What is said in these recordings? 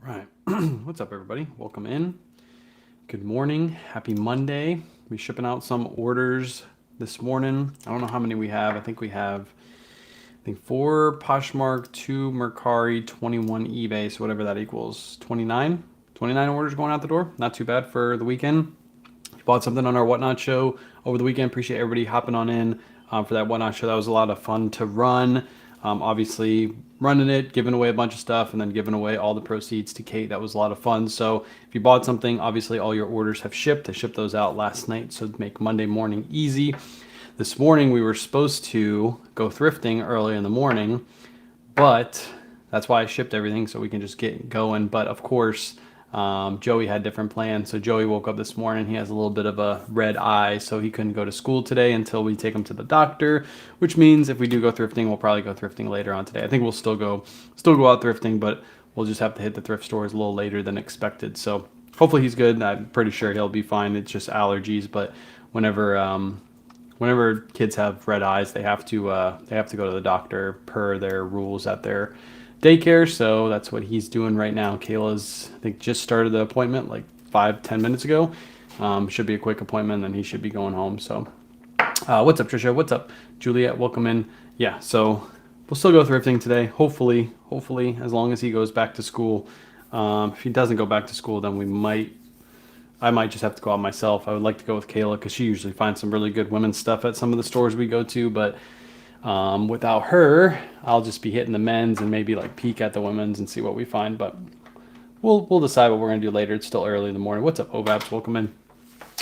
Right. What's up, everybody? Welcome in. Good morning. Happy Monday. We're shipping out some orders this morning. I don't know how many we have. I think we have, 4 Poshmark, 2 Mercari, 21 eBay. So whatever that equals, 29. 29 orders going out the door. Not too bad for the weekend. If you bought something on our Whatnot show over the weekend, appreciate everybody hopping on in for that Whatnot show. That was a lot of fun to run. Obviously running it, giving away a bunch of stuff, and then giving away all the proceeds to Kate. That was a lot of fun. So if you bought something, obviously all your orders have shipped. I shipped those out last night, so to make Monday morning easy. This morning we were supposed to go thrifting early in the morning, but that's why I shipped everything so we can just get going. But of course, Joey had different plans. So Joey woke up this morning. He has a little bit of a red eye, so he couldn't go to school today until we take him to the doctor. Which means if we do go thrifting, we'll probably go thrifting later on today. I think we'll still go out thrifting, but we'll just have to hit the thrift stores a little later than expected. So hopefully he's good. I'm pretty sure he'll be fine. It's just allergies, but whenever kids have red eyes, they have to go to the doctor per their rules at their daycare. So that's what he's doing right now. Kayla's, I think, just started the appointment like 5-10 minutes ago. Should be a quick appointment, and he should be going home. So what's up, Trisha? What's up, Juliet? Welcome in. Yeah, so we'll still go thrifting today. Hopefully, as long as he goes back to school. If he doesn't go back to school, then I might just have to go out myself. I would like to go with Kayla because she usually finds some really good women's stuff at some of the stores we go to, but without her, I'll just be hitting the men's and maybe like peek at the women's and see what we find. But we'll decide what we're gonna do later. It's still early in the morning. What's up, Ovabs? Welcome in.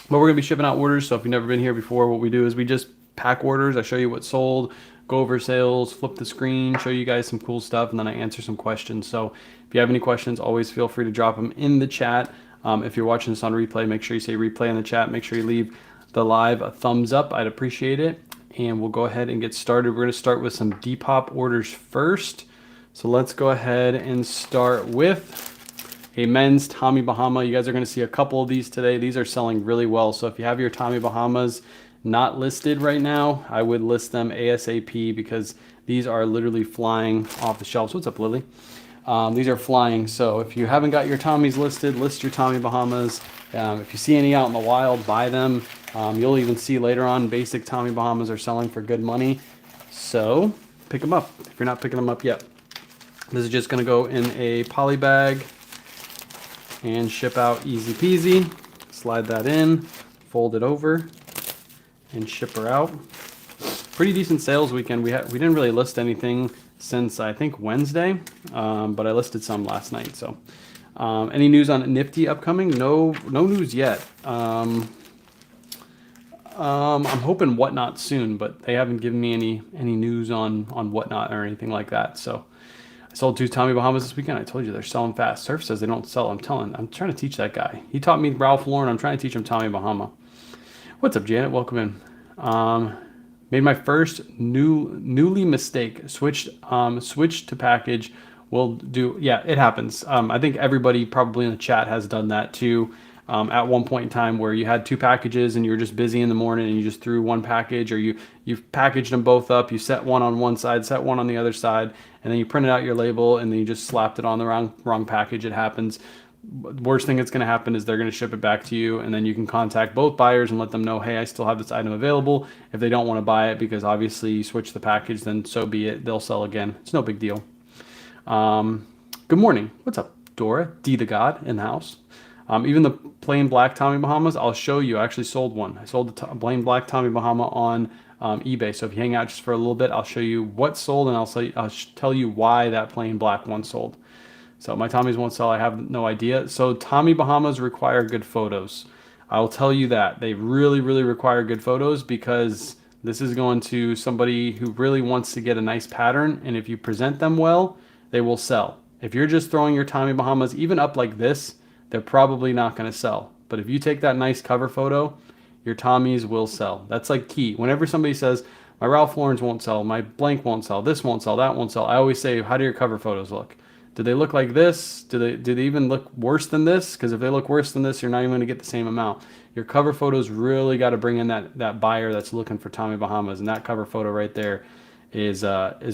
But we're gonna be shipping out orders. So if you've never been here before, what we do is we just pack orders. I show you what sold, go over sales, flip the screen, show you guys some cool stuff, and then I answer some questions. So if you have any questions, always feel free to drop them in the chat. If you're watching this on replay, make sure you say replay in the chat. Make sure you leave the live a thumbs up. I'd appreciate it. And we'll go ahead and get started. We're going to start with some Depop orders first. So let's go ahead and start with a men's Tommy Bahama. You guys are going to see a couple of these today. These are selling really well. So if you have your Tommy Bahamas not listed right now, I would list them ASAP because these are literally flying off the shelves. What's up, Lily? These are flying. So if you haven't got your Tommies listed, list your Tommy Bahamas. If you see any out in the wild, buy them. You'll even see later on basic Tommy Bahamas are selling for good money. So pick them up if you're not picking them up yet. This is just going to go in a poly bag and ship out easy peasy. Slide that in, fold it over, and ship her out. Pretty decent sales weekend. We didn't really list anything since I think Wednesday, but I listed some last night. So any news on Nifty upcoming? No news yet. I'm hoping Whatnot soon, but they haven't given me any news on Whatnot or anything like that. So I sold 2 Tommy Bahamas this weekend. I told you they're selling fast. Surf says they don't sell. I'm trying to teach that guy. He taught me Ralph Lauren. I'm trying to teach him Tommy Bahama. What's up, Janet? Welcome in. Made my first newly mistake. Switched to package. Will do. Yeah, it happens. I think everybody probably in the chat has done that too. At one point in time where you had 2 packages and you were just busy in the morning and you just threw one package, or you've packaged them both up. You set one on one side, set one on the other side, and then you printed out your label and then you just slapped it on the wrong package. It happens. Worst thing that's going to happen is they're going to ship it back to you, and then you can contact both buyers and let them know, hey, I still have this item available. If they don't want to buy it because obviously you switch the package, then so be it. They'll sell again. It's no big deal. Good morning. What's up, Dora? D the God in the house. Even the plain black Tommy Bahamas, I'll show you. I actually sold one. I sold the plain black Tommy Bahama on eBay. So if you hang out just for a little bit, I'll show you what sold, and I'll tell you why that plain black one sold. So my Tommies won't sell. I have no idea. So Tommy Bahamas require good photos. I'll tell you that. They really, really require good photos because this is going to somebody who really wants to get a nice pattern. And if you present them well, they will sell. If you're just throwing your Tommy Bahamas even up like this, they're probably not going to sell. But if you take that nice cover photo, your Tommies will sell. That's like key. Whenever somebody says, my Ralph Lauren's won't sell, my blank won't sell, this won't sell, that won't sell, I always say, how do your cover photos look? Do they look like this? Do they even look worse than this? Because if they look worse than this, you're not even going to get the same amount. Your cover photos really got to bring in that buyer that's looking for Tommy Bahamas, and that cover photo right there is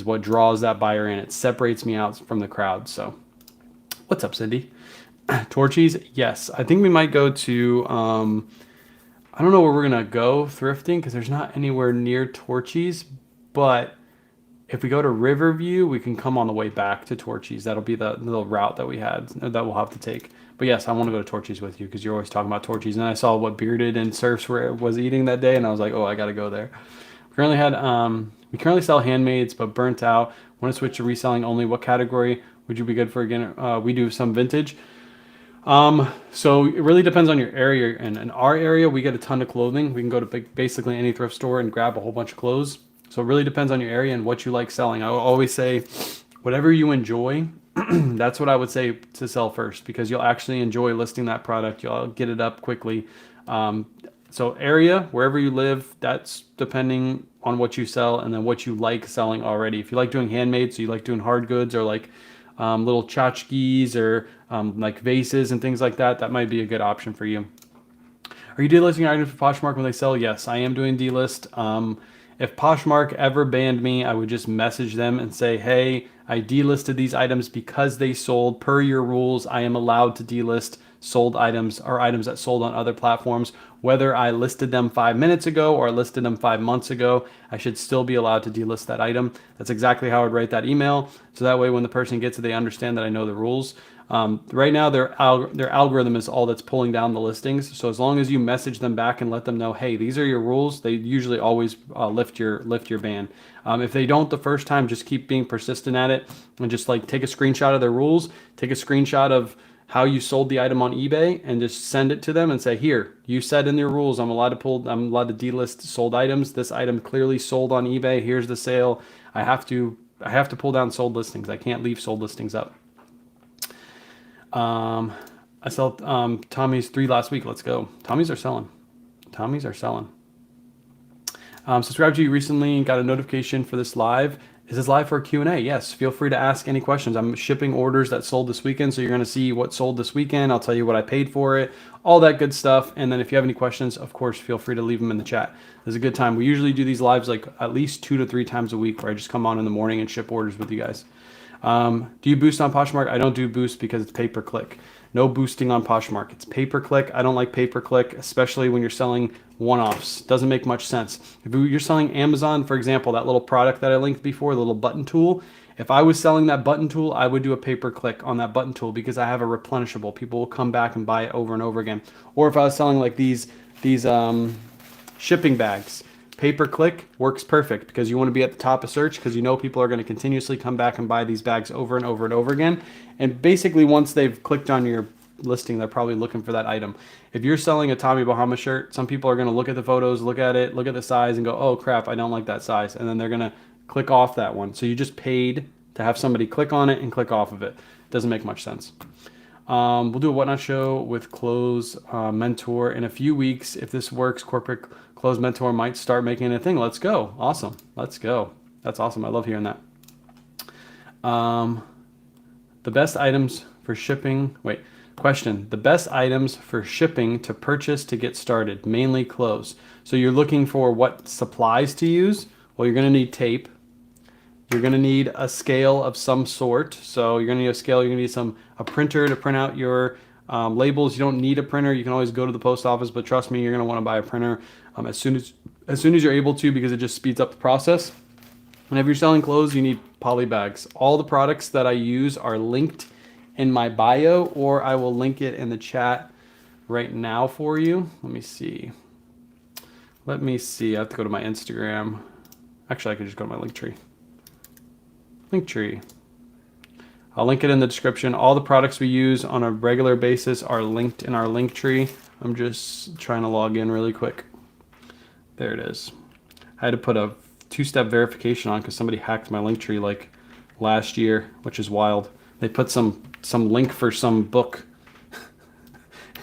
what draws that buyer in. It separates me out from the crowd. So What's up, Cindy? Torchies, yes. I think we might go to, I don't know where we're going to go thrifting because there's not anywhere near Torchies, but if we go to Riverview, we can come on the way back to Torchies. That'll be the little route that we had that we'll have to take. But yes, I want to go to Torchies with you because you're always talking about Torchies. And I saw what Bearded and Surfs was eating that day, and I was like, oh, I got to go there. We currently sell handmaids, but burnt out. Want to switch to reselling only. What category would you be good for again? We do some vintage. So it really depends on your area. And in our area, we get a ton of clothing. We can go to basically any thrift store and grab a whole bunch of clothes. So it really depends on your area and what you like selling. I will always say, whatever you enjoy, that's what I would say to sell first, because you'll actually enjoy listing that product. You'll get it up quickly. So area, wherever you live, that's depending on what you sell and then what you like selling already. If you like doing handmade, so you like doing hard goods or like little tchotchkes or like vases and things like that, that might be a good option for you. Are you delisting items for Poshmark when they sell? Yes, I am doing delist. If Poshmark ever banned me, I would just message them and say, hey, I delisted these items because they sold. Per your rules, I am allowed to delist sold items or items that sold on other platforms. Whether I listed them 5 minutes ago or listed them 5 months ago, I should still be allowed to delist that item. That's exactly how I'd write that email. So that way when the person gets it, they understand that I know the rules. Right now, their algorithm is all that's pulling down the listings. So as long as you message them back and let them know, hey, these are your rules, they usually always lift your ban. If they don't the first time, just keep being persistent at it and just like take a screenshot of their rules, take a screenshot of how you sold the item on eBay and just send it to them and say, here, you said in your rules, I'm allowed to delist sold items. This item clearly sold on eBay. Here's the sale. I have to pull down sold listings. I can't leave sold listings up. I sell Tommy's 3 last week. Let's go. Tommy's are selling. Subscribed to you recently and got a notification for this live. Is this live for a Q&A? Yes. Feel free to ask any questions. I'm shipping orders that sold this weekend, so you're going to see what sold this weekend. I'll tell you what I paid for it, all that good stuff. And then if you have any questions, of course, feel free to leave them in the chat. There's a good time. We usually do these lives like at least 2 to 3 times a week where I just come on in the morning and ship orders with you guys. Do you boost on Poshmark? I don't do boost because it's pay-per-click. No boosting on Poshmark. It's pay-per-click. I don't like pay-per-click, especially when you're selling one-offs. Doesn't make much sense. If you're selling Amazon, for example, that little product that I linked before, the little button tool, if I was selling that button tool, I would do a pay-per-click on that button tool because I have a replenishable. People will come back and buy it over and over again. Or if I was selling like these shipping bags, pay-per-click works perfect because you want to be at the top of search because you know people are going to continuously come back and buy these bags over and over and over again. And basically once they've clicked on your listing, they're probably looking for that item. If you're selling a Tommy Bahama shirt, some people are going to look at the photos, look at it, look at the size and go, oh crap, I don't like that size. And then they're going to click off that one. So you just paid to have somebody click on it and click off of it. Doesn't make much sense. We'll do a Whatnot show with Clothes Mentor in a few weeks. If this works, corporate Clothes Mentor might start making a thing. Let's go. Awesome. Let's go. That's awesome. I love hearing that. The best items for shipping. Wait, question. The best items for shipping to purchase to get started, mainly clothes. So you're looking for what supplies to use? Well, you're going to need tape. You're going to need a scale of some sort. So you're going to need a scale. You're going to need a printer to print out your labels. You don't need a printer. You can always go to the post office, but trust me, you're going to want to buy a printer as soon as you're able to because it just speeds up the process. And if you're selling clothes, you need poly bags. All the products that I use are linked in my bio, or I will link it in the chat right now for you. Let me see. I have to go to my Instagram. Actually, I could just go to my Linktree. I'll link it in the description. All the products we use on a regular basis are linked in our Linktree. I'm just trying to log in really quick. There it is. I had to put a 2-step verification on because somebody hacked my Linktree like last year, which is wild. They put some link for some book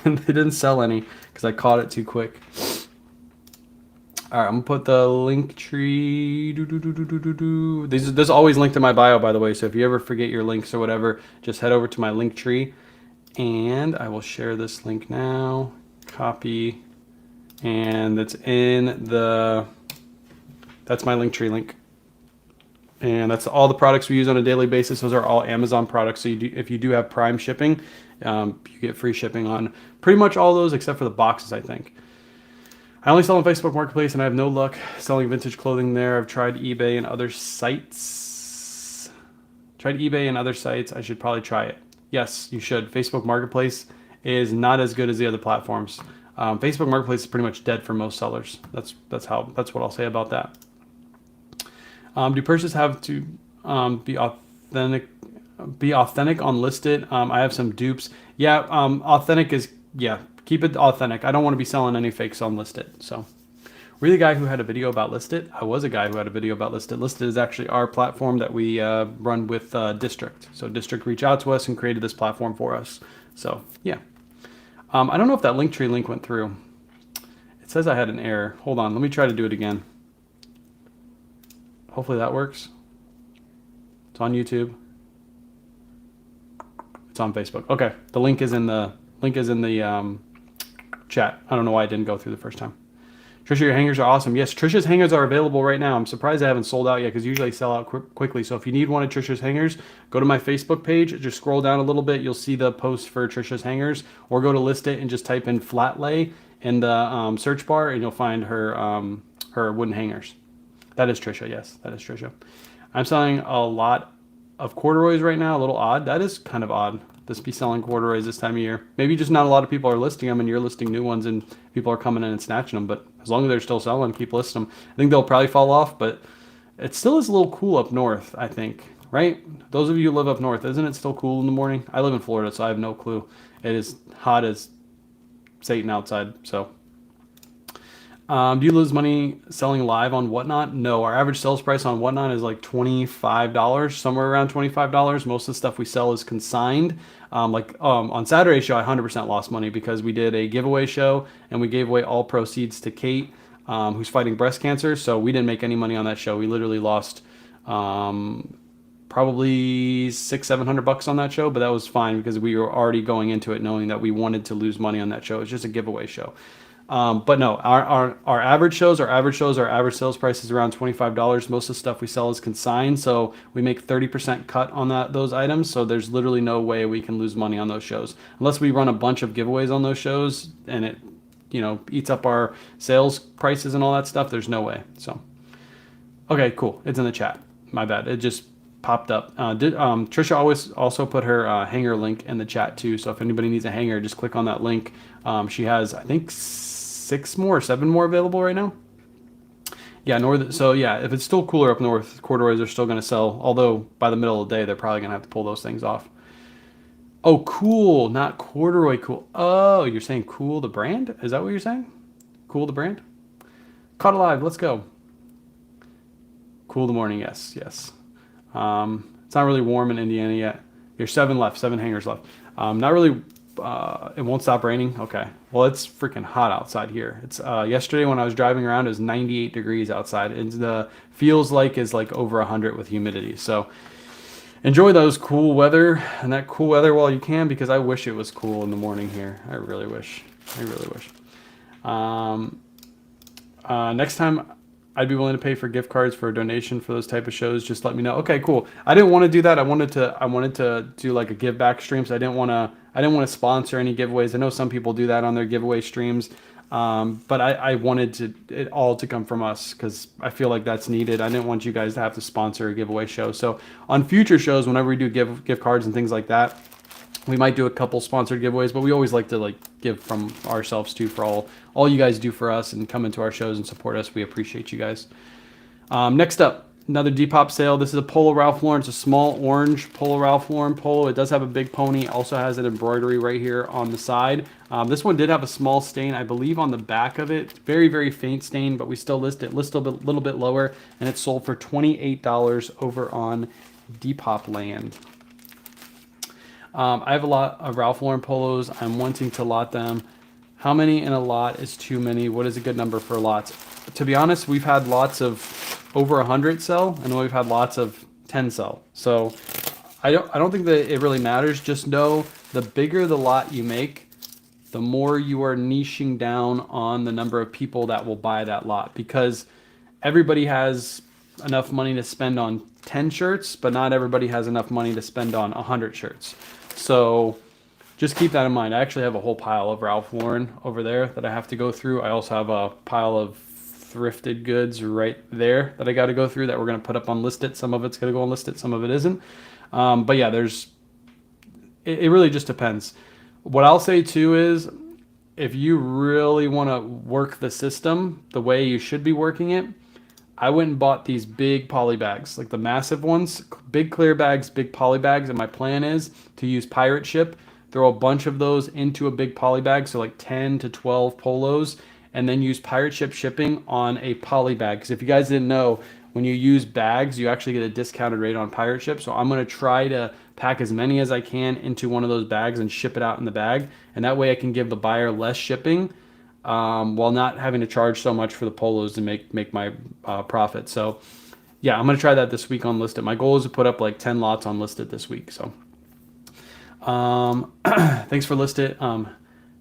and they didn't sell any because I caught it too quick. All right, I'm gonna put the Linktree. This is always linked in my bio, by the way. So if you ever forget your links or whatever, just head over to my Linktree, and I will share this link now. Copy, and that's my Linktree link. And that's all the products we use on a daily basis. Those are all Amazon products. So if you do have Prime shipping, you get free shipping on pretty much all those except for the boxes, I think. I only sell on Facebook Marketplace and I have no luck selling vintage clothing there. I've tried eBay and other sites. I should probably try it. Yes, you should. Facebook Marketplace is not as good as the other platforms. Facebook Marketplace is pretty much dead for most sellers. That's what I'll say about that. Do purchases have to be authentic? Be authentic on listed. I have some dupes. Yeah, authentic is keep it authentic. I don't want to be selling any fakes on listed. So, were you the guy who had a video about listed? I was a guy who had a video about listed. Listed is actually our platform that we run with District. So District reached out to us and created this platform for us. So yeah, I don't know if that Linktree link went through. It says I had an error. Hold on, let me try to do it again. Hopefully that works. It's on YouTube. It's on Facebook. Okay, the link is in the chat. I don't know why it didn't go through the first time. Trisha, your hangers are awesome. Yes, Trisha's hangers are available right now. I'm surprised they haven't sold out yet because usually sell out quickly. So if you need one of Trisha's hangers, go to my Facebook page. Just scroll down a little bit. You'll see the post for Trisha's hangers, or go to list it and just type in flat lay in the search bar, and you'll find her wooden hangers. That is Trisha. Yes, that is Trisha. I'm selling a lot of corduroys right now. A little odd. That is kind of odd. Just be selling corduroys this time of year. Maybe just not a lot of people are listing them and you're listing new ones and people are coming in and snatching them. But as long as they're still selling, keep listing them. I think they'll probably fall off, but it still is a little cool up north, I think. Right? Those of you who live up north, isn't it still cool in the morning? I live in Florida, so I have no clue. It is hot as Satan outside, so... do you lose money selling live on Whatnot? No, our average sales price on Whatnot is like $25, somewhere around $25. Most of the stuff we sell is consigned. On Saturday's show, I 100% lost money because we did a giveaway show and we gave away all proceeds to Kate, who's fighting breast cancer. So we didn't make any money on that show. We literally lost probably $600-700 on that show, but that was fine because we were already going into it knowing that we wanted to lose money on that show. It's just a giveaway show. But no, our average sales sales price is around $25. Most of the stuff we sell is consigned, so we make 30% cut on those items. So there's literally no way we can lose money on those shows unless we run a bunch of giveaways on those shows and it, eats up our sales prices and all that stuff. There's no way. So, okay, cool. It's in the chat. My bad. It just popped up. Trisha always also put her hanger link in the chat too. So if anybody needs a hanger, just click on that link. She has, I think, 7 more available right now. Yeah, so yeah, if it's still cooler up north, corduroys are still going to sell. Although by the middle of the day, they're probably going to have to pull those things off. Oh, cool, not corduroy cool. Oh, you're saying Cool the brand? Is that what you're saying? Cool the brand? Caught alive. Let's go. Cool the morning. Yes. It's not really warm in Indiana yet. You're 7 hangers left. Not really. It won't stop raining. Okay. Well, it's freaking hot outside here. It's yesterday when I was driving around, it was 98 degrees outside. It feels like is like over 100 with humidity. So enjoy those cool weather and that cool weather while you can, because I wish it was cool in the morning here. I really wish. Next time I'd be willing to pay for gift cards for a donation for those type of shows. Just let me know. Okay, cool. I didn't want to do that. I wanted to do like a give back stream. So I didn't want to sponsor any giveaways. I know some people do that on their giveaway streams. But I wanted it all to come from us because I feel like that's needed. I didn't want you guys to have to sponsor a giveaway show. So on future shows, whenever we do gift cards and things like that, we might do a couple sponsored giveaways, but we always like to give from ourselves too for all you guys do for us and come into our shows and support us. We appreciate you guys. Next up, another Depop sale. This is a Polo Ralph Lauren. It's a small orange Polo Ralph Lauren polo. It does have a big pony. Also has an embroidery right here on the side. This one did have a small stain, I believe, on the back of it. Very, very faint stain, but we still list it a little bit lower, and it's sold for $28 over on Depop land. I have a lot of Ralph Lauren polos. I'm wanting to lot them. How many in a lot is too many? What is a good number for lots? To be honest, we've had lots of over 100 sell, and we've had lots of 10 sell. So I don't think that it really matters. Just know the bigger the lot you make, the more you are niching down on the number of people that will buy that lot, because everybody has enough money to spend on 10 shirts, but not everybody has enough money to spend on 100 shirts. So just keep that in mind. I actually have a whole pile of Ralph Lauren over there that I have to go through. I also have a pile of thrifted goods right there that I got to go through that we're going to put up on Listed. Some of it's going to go on Listed, some of it isn't. But yeah, it really just depends. What I'll say too is if you really want to work the system the way you should be working it, I went and bought these big poly bags, like the massive ones, big clear bags, big poly bags. And my plan is to use pirate ship, throw a bunch of those into a big poly bag. So like 10 to 12 polos, and then use pirate ship shipping on a poly bag. Because if you guys didn't know, when you use bags, you actually get a discounted rate on pirate ship. So I'm going to try to pack as many as I can into one of those bags and ship it out in the bag. And that way I can give the buyer less shipping while not having to charge so much for the polos to make my profit. So yeah, I'm going to try that this week on Listed. My goal is to put up like 10 lots on Listed this week. So thanks for Listed.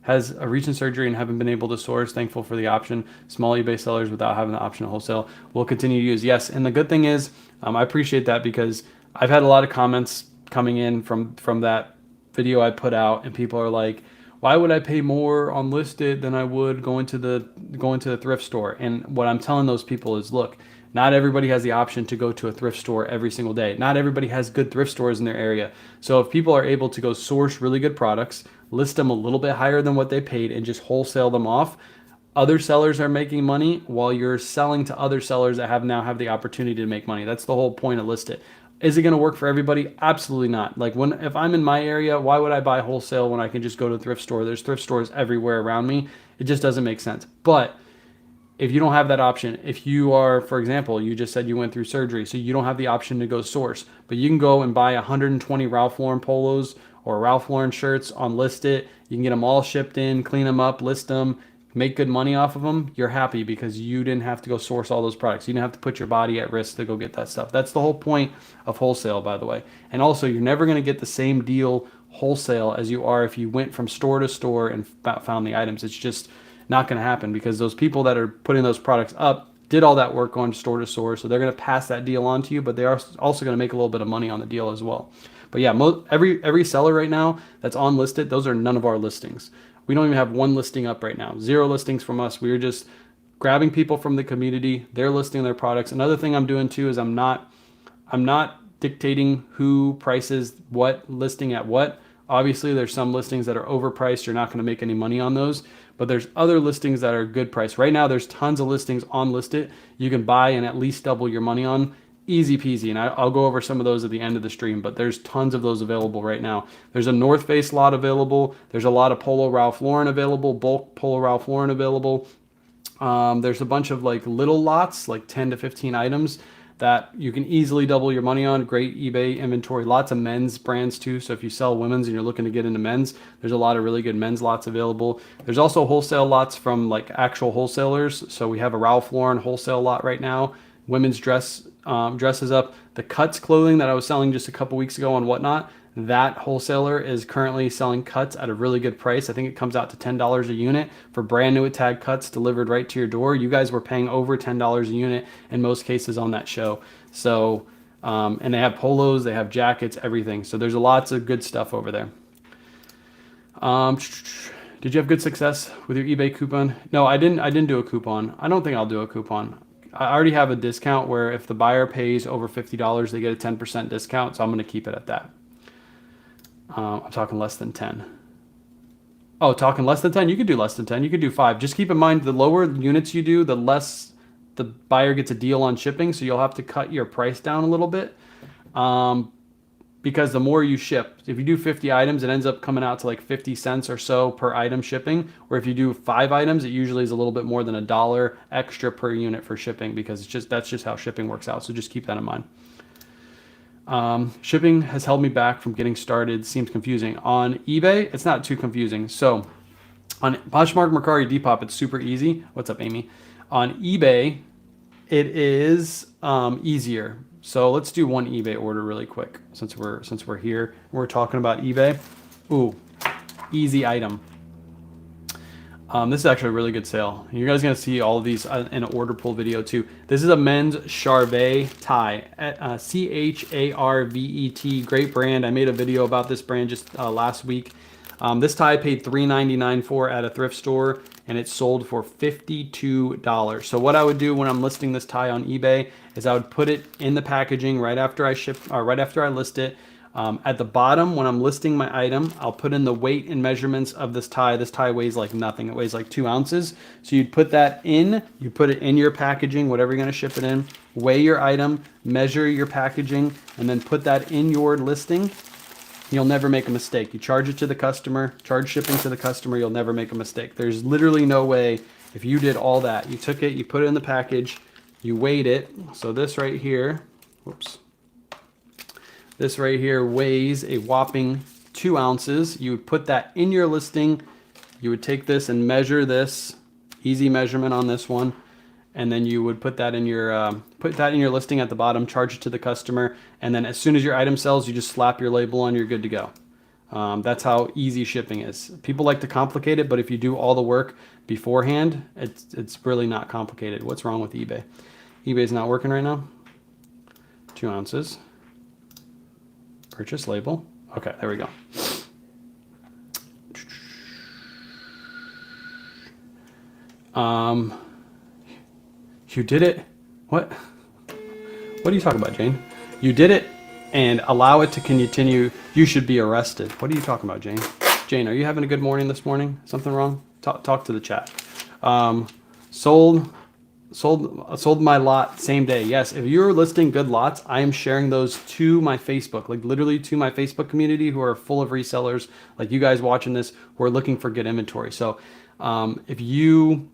Has a recent surgery and haven't been able to source. Thankful for the option. Small eBay sellers without having the option of wholesale will continue to use. Yes, and the good thing is I appreciate that because I've had a lot of comments coming in from that video I put out, and people are like, why would I pay more on Listed than I would going to the thrift store? And what I'm telling those people is, look, not everybody has the option to go to a thrift store every single day. Not everybody has good thrift stores in their area. So if people are able to go source really good products, list them a little bit higher than what they paid, and just wholesale them off, other sellers are making money while you're selling to other sellers that now have the opportunity to make money. That's the whole point of Listed. Is it going to work for everybody? Absolutely not. Like if I'm in my area, why would I buy wholesale when I can just go to a thrift store? There's thrift stores everywhere around me. It just doesn't make sense. But if you don't have that option, if you are, for example, you just said you went through surgery, so you don't have the option to go source, but you can go and buy 120 Ralph Lauren polos or Ralph Lauren shirts on Listed. You can get them all shipped in, clean them up, list them, make good money off of them. You're happy because you didn't have to go source all those products. You didn't have to put your body at risk to go get that stuff. That's the whole point of wholesale, by the way. And also, you're never going to get the same deal wholesale as you are if you went from store to store and found the items. It's just not going to happen because those people that are putting those products up did all that work going store to store. So they're going to pass that deal on to you, but they are also going to make a little bit of money on the deal as well. But yeah, every seller right now that's on Listed, those are none of our listings. We don't even have one listing up right now. 0 listings from us. We're just grabbing people from the community. They're listing their products. Another thing I'm doing too is I'm not dictating who prices what listing at what. Obviously, there's some listings that are overpriced. You're not going to make any money on those. But there's other listings that are good price. Right now, there's tons of listings on Listed you can buy and at least double your money on. Easy peasy. And I'll go over some of those at the end of the stream, but there's tons of those available right now. There's a North Face lot available. There's a lot of Polo Ralph Lauren available, bulk Polo Ralph Lauren available. There's a bunch of like little lots, like 10 to 15 items that you can easily double your money on. Great eBay inventory. Lots of men's brands too. So if you sell women's and you're looking to get into men's, there's a lot of really good men's lots available. There's also wholesale lots from like actual wholesalers. So we have a Ralph Lauren wholesale lot right now. Women's dresses up. The Cuts clothing that I was selling just a couple weeks ago on Whatnot, that wholesaler is currently selling Cuts at a really good price. I think it comes out to $10 a unit for brand new tag Cuts delivered right to your door. You guys were paying over $10 a unit in most cases on that show. So, and they have polos, they have jackets, everything. So there's lots of good stuff over there. Did you have good success with your eBay coupon? No, I didn't do a coupon. I don't think I'll do a coupon. I already have a discount where if the buyer pays over $50, they get a 10% discount. So I'm going to keep it at that. I'm talking less than 10. Oh, talking less than 10? You could do less than 10. You could do 5. Just keep in mind, the lower units you do, the less the buyer gets a deal on shipping. So you'll have to cut your price down a little bit. Because the more you ship, if you do 50 items, it ends up coming out to like 50 cents or so per item shipping. Or if you do 5 items, it usually is a little bit more than $1 extra per unit for shipping because that's just how shipping works out. So just keep that in mind. Shipping has held me back from getting started. Seems confusing. On eBay, it's not too confusing. So on Poshmark, Mercari, Depop, it's super easy. What's up, Amy? On eBay, it is easier. So let's do one eBay order really quick since we're here. We're talking about eBay. Ooh, easy item. This is actually a really good sale. You guys are going to see all of these in an order pull video too. This is a men's Charvet tie, Charvet, great brand. I made a video about this brand just last week. This tie I paid $3.99 for at a thrift store, and it sold for $52. So what I would do when I'm listing this tie on eBay is I would put it in the packaging right after I ship, or right after I list it. At the bottom, when I'm listing my item, I'll put in the weight and measurements of this tie. This tie weighs like nothing. It weighs like 2 ounces. So you'd put that in, you put it in your packaging, whatever you're gonna ship it in, weigh your item, measure your packaging, and then put that in your listing. You'll never make a mistake. You charge it to the customer, charge shipping to the customer, you'll never make a mistake. There's literally no way, if you did all that, you took it, you put it in the package, you weighed it. So this right here, whoops. This right here weighs a whopping 2 ounces. You would put that in your listing. You would take this and measure this, easy measurement on this one, and then you would put that in your listing at the bottom, charge it to the customer, and then as soon as your item sells, you just slap your label on, you're good to go. That's how easy shipping is. People like to complicate it, but if you do all the work beforehand, it's really not complicated. What's wrong with eBay? eBay's not working right now. 2 ounces. Purchase label. Okay, there we go. You did it. What? What are you talking about, Jane? You did it and allow it to continue. You should be arrested. What are you talking about, Jane? Jane, are you having a good morning this morning? Something wrong? Talk to the chat. Sold my lot same day. Yes, if you're listing good lots, I am sharing those to my Facebook, like literally to my Facebook community who are full of resellers, like you guys watching this, who are looking for good inventory. So if you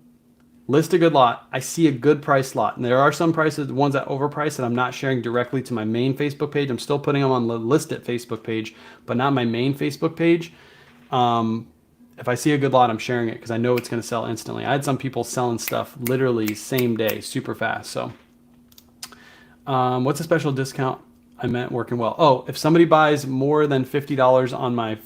list a good lot, I see a good price lot, and there are some prices, ones that overpriced that I'm not sharing directly to my main Facebook page. I'm still putting them on the list at Facebook page, but not my main Facebook page. If I see a good lot, I'm sharing it because I know it's going to sell instantly. I had some people selling stuff literally same day, super fast. So what's a special discount? I meant working well. Oh, if somebody buys more than $50 on my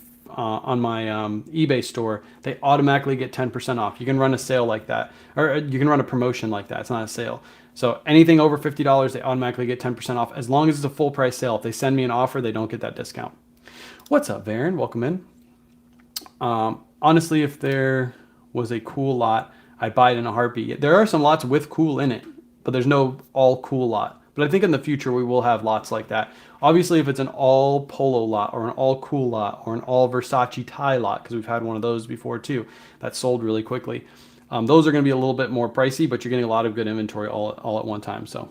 eBay store, they automatically get 10% off. You can run a sale like that, or you can run a promotion like that. It's not a sale. So anything over $50, they automatically get 10% off as long as it's a full price sale. If they send me an offer, they don't get that discount. What's up, Varen? Welcome in. Honestly, if there was a cool lot, I'd buy it in a heartbeat. There are some lots with cool in it, but there's no all cool lot. But I think in the future we will have lots like that. Obviously, if it's an all polo lot or an all cool lot or an all Versace tie lot, because we've had one of those before too, that sold really quickly. Those are going to be a little bit more pricey, but you're getting a lot of good inventory all at one time. So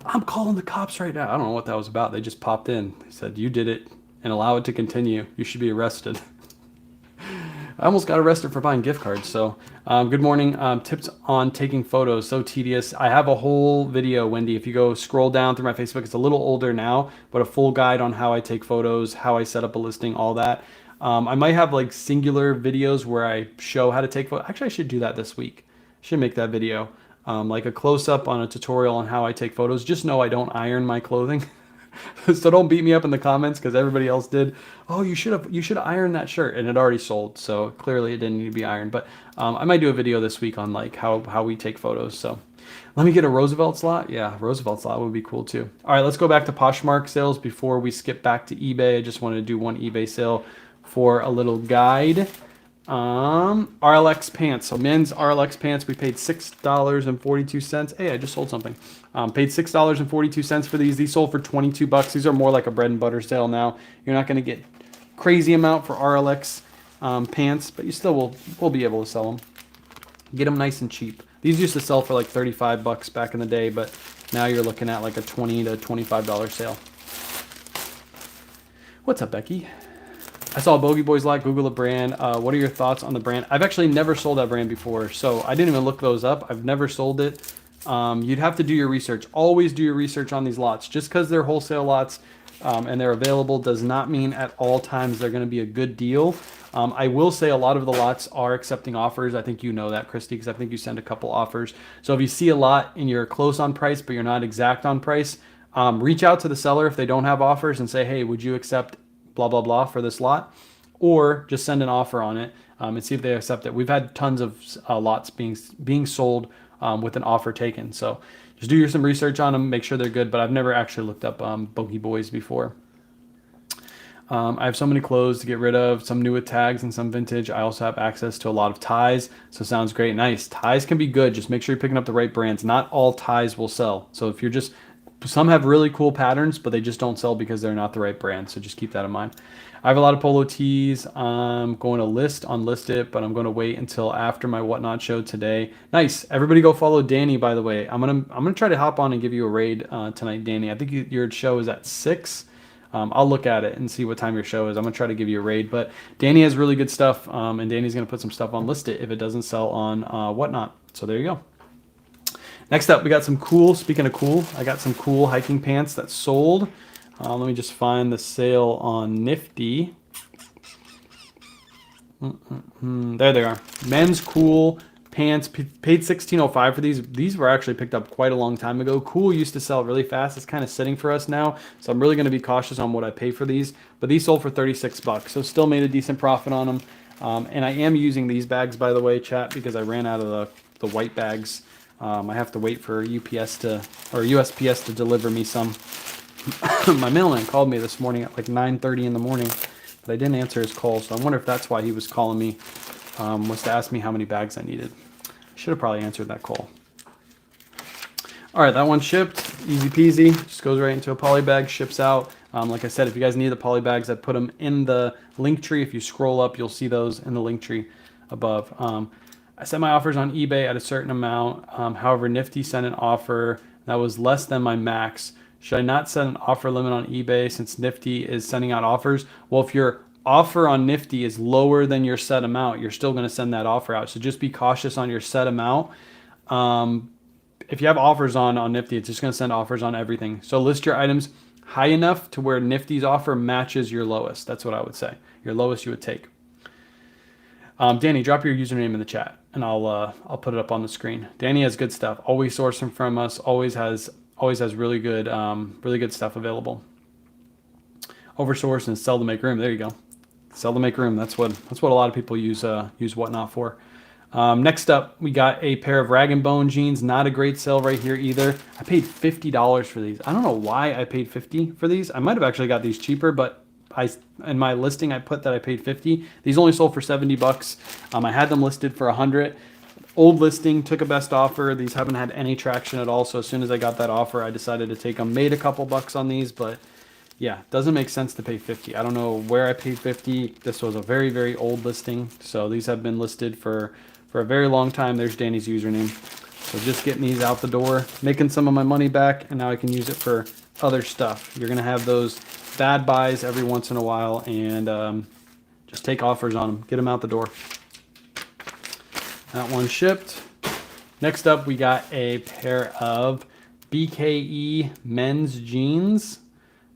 I'm calling the cops right now. I don't know what that was about. They just popped in. They said, you did it and allow it to continue. You should be arrested. I almost got arrested for buying gift cards. So good morning. Tips on taking photos. So tedious. I have a whole video, Wendy. If you go scroll down through my Facebook, it's a little older now, but a full guide on how I take photos, how I set up a listing, all that. I might have like singular videos where I show how to take photos. Actually, I should do that this week. I should make that video. Like a close-up on a tutorial on how I take photos. Just know I don't iron my clothing. So don't beat me up in the comments because everybody else did. Oh, you should iron that shirt, and it already sold. So clearly it didn't need to be ironed. But I might do a video this week on like how we take photos. So let me get a Roosevelt slot. Yeah, Roosevelt slot would be cool too. All right, let's go back to Poshmark sales before we skip back to eBay. I just wanted to do one eBay sale for a little guide. RLX pants. So men's RLX pants, we paid $6.42. Hey, I just sold something. Paid $6.42 for these. These sold for 22 bucks. These are more like a bread and butter sale now. You're not going to get crazy amount for RLX pants, but you still will be able to sell them. Get them nice and cheap. These used to sell for like 35 bucks back in the day, but now you're looking at like a $20 to $25 sale. What's up, Becky? I saw Bogey Boys lot, Google a brand. What are your thoughts on the brand? I've actually never sold that brand before, so I didn't even look those up. I've never sold it. You'd have to do your research. Always do your research on these lots. Just because they're wholesale lots and they're available does not mean at all times they're going to be a good deal. I will say a lot of the lots are accepting offers. I think you know that, Christy, because I think you send a couple offers. So if you see a lot and you're close on price, but you're not exact on price, reach out to the seller if they don't have offers and say, hey, would you accept blah, blah, blah for this lot? or just send an offer on it and see if they accept it. We've had tons of lots being sold with an offer taken. So just do some research on them, make sure they're good. But I've never actually looked up Bogey Boys before. I have so many clothes to get rid of, some new with tags and some vintage. I also have access to a lot of ties, so sounds great. Nice. Ties can be good. Just make sure you're picking up the right brands. Not all ties will sell. So if you're just, some have really cool patterns, but they just don't sell because they're not the right brand. So just keep that in mind. I have a lot of polo tees. I'm going to unlist it, but I'm going to wait until after my Whatnot show today. Nice. Everybody go follow Danny, by the way. I'm gonna try to hop on and give you a raid tonight, Danny. I think your show is at 6. I'll look at it and see what time your show is. I'm going to try to give you a raid. But Danny has really good stuff, and Danny's going to put some stuff on List It if it doesn't sell on Whatnot. So there you go. Next up, we got some cool, speaking of cool, I got some cool hiking pants that sold. Let me just find the sale on Nifty. There they are. Men's cool pants, paid $16.05 for these. These were actually picked up quite a long time ago. Cool used to sell really fast. It's kind of sitting for us now, so I'm really going to be cautious on what I pay for these. But these sold for $36, so still made a decent profit on them. And I am using these bags, by the way, chat, because I ran out of the white bags. I have to wait for USPS to deliver me some. My mailman called me this morning at like 9:30 in the morning, but I didn't answer his call, so I wonder if that's why he was calling me. Was to ask me how many bags I needed. I should have probably answered that call. All right, that one shipped, easy peasy. Just goes right into a poly bag, ships out. Like I said, if you guys need the poly bags, I put them in the link tree. If you scroll up, you'll see those in the link tree above. I set my offers on eBay at a certain amount. However, Nifty sent an offer that was less than my max. Should I not set an offer limit on eBay since Nifty is sending out offers? Well, if your offer on Nifty is lower than your set amount, you're still going to send that offer out. So just be cautious on your set amount. If you have offers on Nifty, it's just going to send offers on everything. So list your items high enough to where Nifty's offer matches your lowest. That's what I would say. Your lowest you would take. Danny, drop your username in the chat, and I'll put it up on the screen. Danny has good stuff. Always sourcing from us. Always has really good stuff available. Oversource and sell to make room. There you go. Sell to make room. That's what a lot of people use Whatnot for. Next up, we got a pair of Rag & Bone jeans. Not a great sale right here either. I paid $50 for these. I don't know why I paid $50 for these. I might have actually got these cheaper, but in my listing I put that I paid $50. These only sold for $70. I had them listed for $100. Old listing, took a best offer. These haven't had any traction at all. So as soon as I got that offer, I decided to take them. Made a couple bucks on these, but yeah, doesn't make sense to pay $50. I don't know where I paid $50. This was a very, very old listing. So these have been listed for a very long time. There's Danny's username. So just getting these out the door, making some of my money back, and now I can use it for other stuff. You're going to have those bad buys every once in a while, and just take offers on them. Get them out the door. That one shipped. Next up, we got a pair of BKE men's jeans.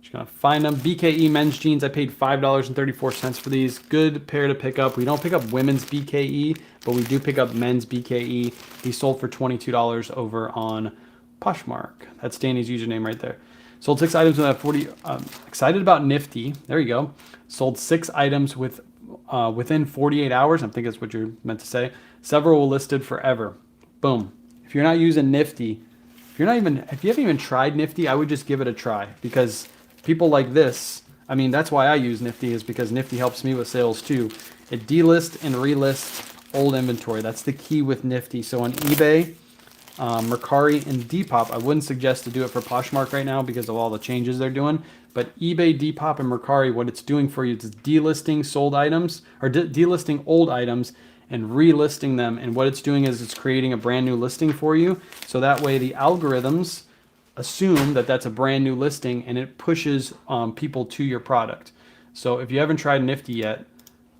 Just gonna find them. BKE men's jeans. I paid $5.34 for these. Good pair to pick up. We don't pick up women's BKE, but we do pick up men's BKE. These sold for $22 over on Poshmark. That's Danny's username right there. Sold 6 items with that 40. Excited about Nifty. There you go. Sold 6 items within 48 hours. I think that's what you're meant to say. Several listed forever. Boom. If you're not using Nifty, if you haven't even tried Nifty, I would just give it a try, because people like this, I mean, that's why I use Nifty, is because Nifty helps me with sales too. It delists and relists old inventory. That's the key with Nifty. So on eBay, Mercari, and Depop, I wouldn't suggest to do it for Poshmark right now because of all the changes they're doing. But eBay, Depop, and Mercari, what it's doing for you is delisting sold items, or delisting old items and relisting them. And what it's doing is it's creating a brand new listing for you. So that way the algorithms assume that that's a brand new listing, and it pushes people to your product. So if you haven't tried Nifty yet,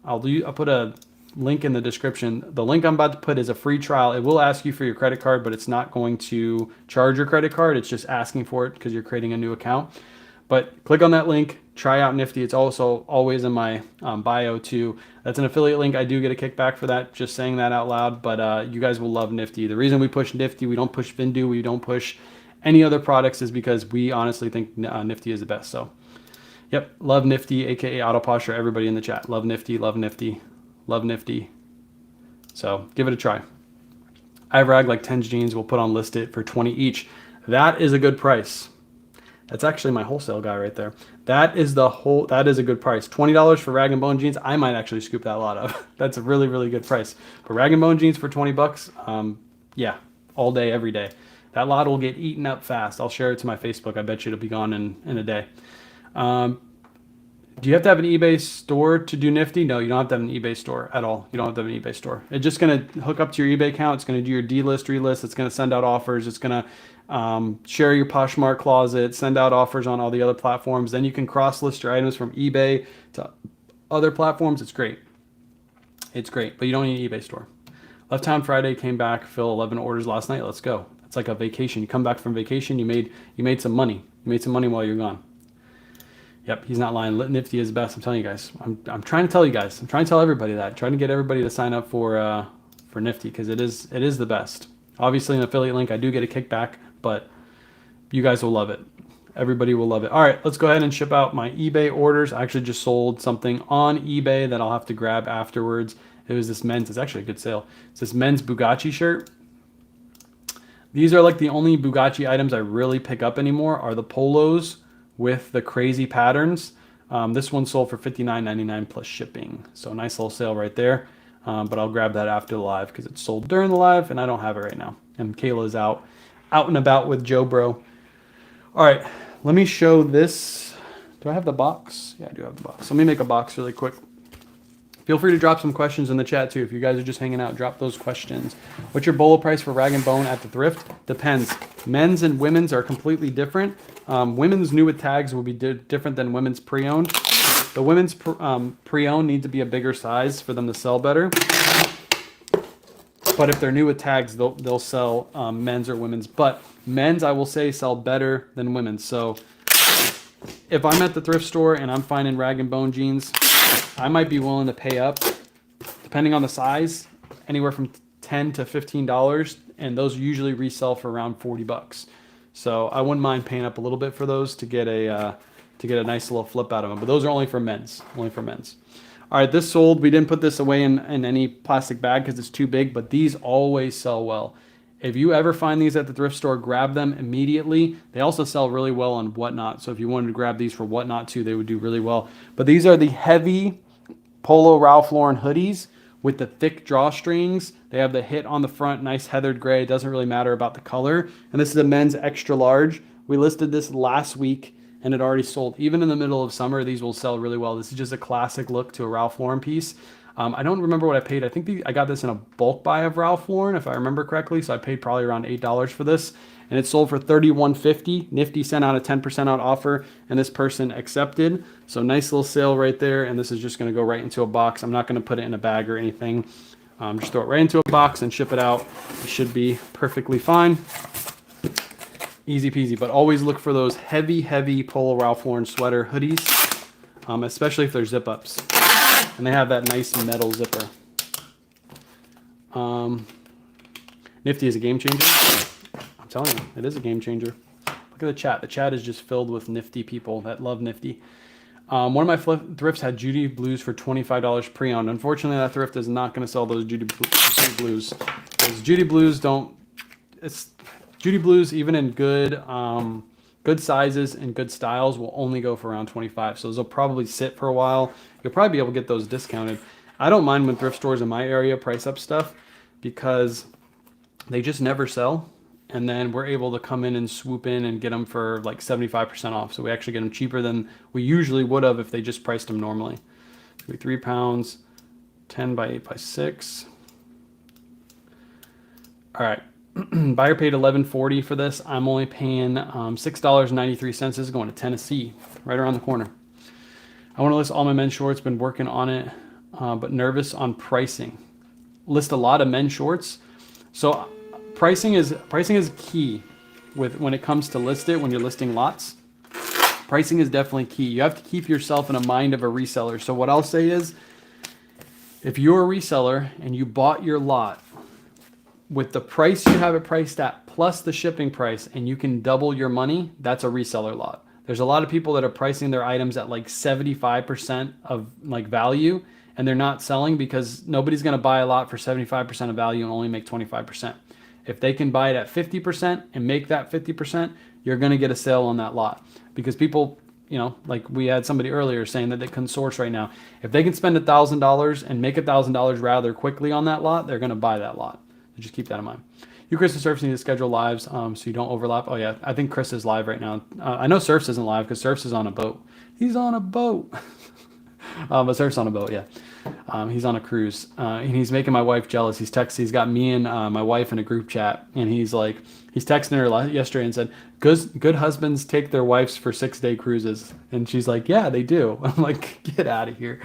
I'll put a link in the description. The link I'm about to put is a free trial. It will ask you for your credit card, but it's not going to charge your credit card. It's just asking for it because you're creating a new account. But click on that link, try out Nifty. It's also always in my bio too. That's an affiliate link. I do get a kickback for that, just saying that out loud, but you guys will love Nifty. The reason we push Nifty, we don't push Vindu, we don't push any other products, is because we honestly think Nifty is the best. So Yep. Love Nifty, aka Auto Posture. Everybody in the chat. Love Nifty, love Nifty, love Nifty. So give it a try. I rag like 10 jeans. We'll put on list it for 20 each. That is a good price. That's actually my wholesale guy right there. That is a good price. $20 for rag and bone jeans. I might actually scoop that lot up. That's a really, really good price. For rag and bone jeans for 20 bucks, yeah, all day, every day. That lot will get eaten up fast. I'll share it to my Facebook. I bet you it'll be gone in a day. Do you have to have an eBay store to do Nifty? No, you don't have to have an eBay store at all. You don't have to have an eBay store. It's just going to hook up to your eBay account. It's going to do your D-list, relist. It's going to send out offers. It's going to share your Poshmark closet, send out offers on all the other platforms. Then you can cross-list your items from eBay to other platforms. It's great. It's great, but you don't need an eBay store. Left town Friday, came back, fill 11 orders last night. Let's go. It's like a vacation. You come back from vacation, you made some money. You made some money while you're gone. Yep, he's not lying. Nifty is best. I'm telling you guys. I'm trying to tell you guys. I'm trying to tell everybody that. I'm trying to get everybody to sign up for Nifty because it is the best. Obviously, an affiliate link, I do get a kickback, but you guys will love it. Everybody will love it. All right, let's go ahead and ship out my eBay orders. I actually just sold something on eBay that I'll have to grab afterwards. It was this men's. It's actually a good sale. It's this men's Bugatti shirt. These are like the only Bugatti items I really pick up anymore are the polos with the crazy patterns. This one sold for $59.99 plus shipping. So nice little sale right there. But I'll grab that after the live because it's sold during the live and I don't have it right now. And Kayla's out and about with Joe Bro. All right, let me show this. Do I have the box? Yeah, I do have the box. Let me make a box really quick. Feel free to drop some questions in the chat too. If you guys are just hanging out, drop those questions. What's your bolo price for rag and bone at the thrift? Depends. Men's and women's are completely different. Women's new with tags will be different than women's pre-owned. The women's pre-owned need to be a bigger size for them to sell better. But if they're new with tags, they'll sell men's or women's. But men's, I will say, sell better than women's. So if I'm at the thrift store and I'm finding rag and bone jeans, I might be willing to pay up, depending on the size, anywhere from $10 to $15, and those usually resell for around 40 bucks. So I wouldn't mind paying up a little bit for those to get a nice little flip out of them. But those are only for men's. Only for men's. All right, this sold. We didn't put this away in any plastic bag because it's too big, but these always sell well. If you ever find these at the thrift store, grab them immediately. They also sell really well on Whatnot. So if you wanted to grab these for Whatnot too, they would do really well. But these are the heavy Polo Ralph Lauren hoodies with the thick drawstrings. They have the hit on the front, nice heathered gray. It doesn't really matter about the color. And this is a men's extra large. We listed this last week and it already sold. Even in the middle of summer, these will sell really well. This is just a classic look to a Ralph Lauren piece. I don't remember what I paid. I think I got this in a bulk buy of Ralph Lauren, if I remember correctly. So I paid probably around $8 for this. And it sold for $31.50. Nifty sent out a 10% out offer, and this person accepted. So nice little sale right there. And this is just going to go right into a box. I'm not going to put it in a bag or anything. Just throw it right into a box and ship it out. It should be perfectly fine. Easy peasy. But always look for those heavy, heavy Polo Ralph Lauren sweater hoodies, especially if they're zip-ups. And they have that nice metal zipper. Nifty is a game changer. I'm telling you, it is a game changer. Look at the chat. The chat is just filled with Nifty people that love Nifty. One of my thrifts had Judy Blues for $25 pre-owned. Unfortunately, that thrift is not going to sell those Judy Blues. Because Judy Blues Judy Blues, even in good sizes and good styles, will only go for around 25. So those will probably sit for a while. You'll probably be able to get those discounted. I don't mind when thrift stores in my area price up stuff because they just never sell. And then we're able to come in and swoop in and get them for like 75% off. So we actually get them cheaper than we usually would have if they just priced them normally. It's gonna be 3 pounds, 10 by 8 by 6. All right. Buyer paid $11.40 for this. I'm only paying $6.93. This is going to Tennessee, right around the corner. I want to list all my men's shorts. Been working on it, but nervous on pricing. List a lot of men's shorts. So pricing is key when it comes to list it when you're listing lots. Pricing is definitely key. You have to keep yourself in a mind of a reseller. So what I'll say is, if you're a reseller and you bought your lot with the price you have it priced at plus the shipping price and you can double your money, that's a reseller lot. There's a lot of people that are pricing their items at like 75% of like value, and they're not selling because nobody's going to buy a lot for 75% of value and only make 25%. If they can buy it at 50% and make that 50%, you're going to get a sale on that lot, because people, you know, like we had somebody earlier saying that they couldn't source right now. If they can spend $1,000 and make $1,000 rather quickly on that lot, they're going to buy that lot. So just keep that in mind. You, Chris, and Surfs need to schedule lives so you don't overlap. Oh yeah, I think Chris is live right now. I know Surfs isn't live because Surfs is on a boat. He's on a boat. But Surf's on a boat, yeah. He's on a cruise, and he's making my wife jealous. He's got me and my wife in a group chat, and he's texting her yesterday and said, good husbands take their wives for 6-day cruises. And she's like, yeah, they do. I'm like, get out of here.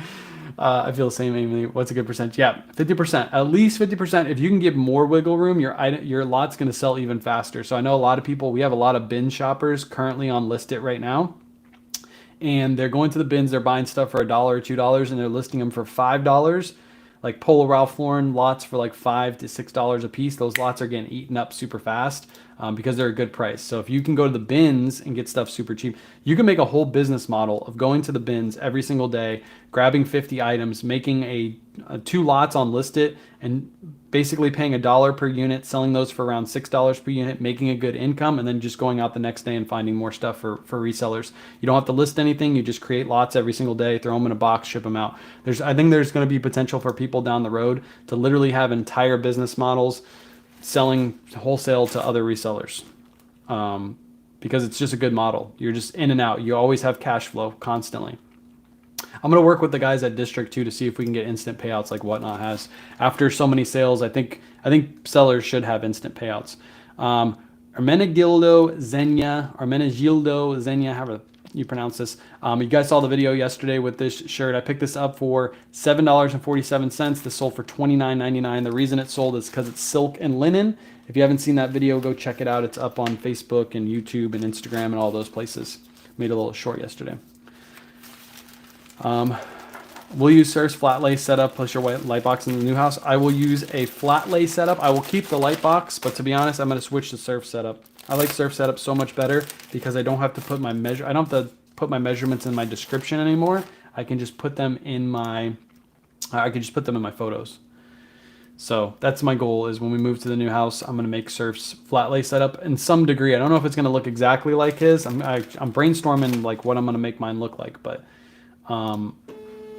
I feel the same, Amy. What's a good percentage? Yeah, 50%, at least 50%. If you can give more wiggle room, your lot's going to sell even faster. So I know a lot of people, we have a lot of bin shoppers currently on List It right now. And they're going to the bins, they're buying stuff for $1 or $2, and they're listing them for $5. Like Polo Ralph Lauren lots for like $5 to $6 a piece. Those lots are getting eaten up super fast because they're a good price. So if you can go to the bins and get stuff super cheap, you can make a whole business model of going to the bins every single day, grabbing 50 items, making a 2 lots on List It, and basically paying $1 per unit, selling those for around $6 per unit, making a good income, and then just going out the next day and finding more stuff for resellers. You don't have to list anything. You just create lots every single day, throw them in a box, ship them out. I think there's going to be potential for people down the road to literally have entire business models selling wholesale to other resellers, because it's just a good model. You're just in and out. You always have cash flow constantly. I'm going to work with the guys at District 2 to see if we can get instant payouts like Whatnot has. After so many sales, I think sellers should have instant payouts. Armenegildo Zenya, however you pronounce this. You guys saw the video yesterday with this shirt. I picked this up for $7.47. This sold for $29.99. The reason it sold is because it's silk and linen. If you haven't seen that video, go check it out. It's up on Facebook and YouTube and Instagram and all those places. Made a little short yesterday. We'll use Surf's flat lay setup plus your white light box in the new house. I will use a flat lay setup. I will keep the light box, but to be honest, I'm going to switch to Surf setup. I like Surf setup so much better because I don't have to put my measurements in my description anymore. I can just put them in my photos. So that's my goal, is when we move to the new house, I'm going to make Surf's flat lay setup in some degree. I don't know if it's going to look exactly like his. I'm brainstorming like what I'm going to make mine look like, but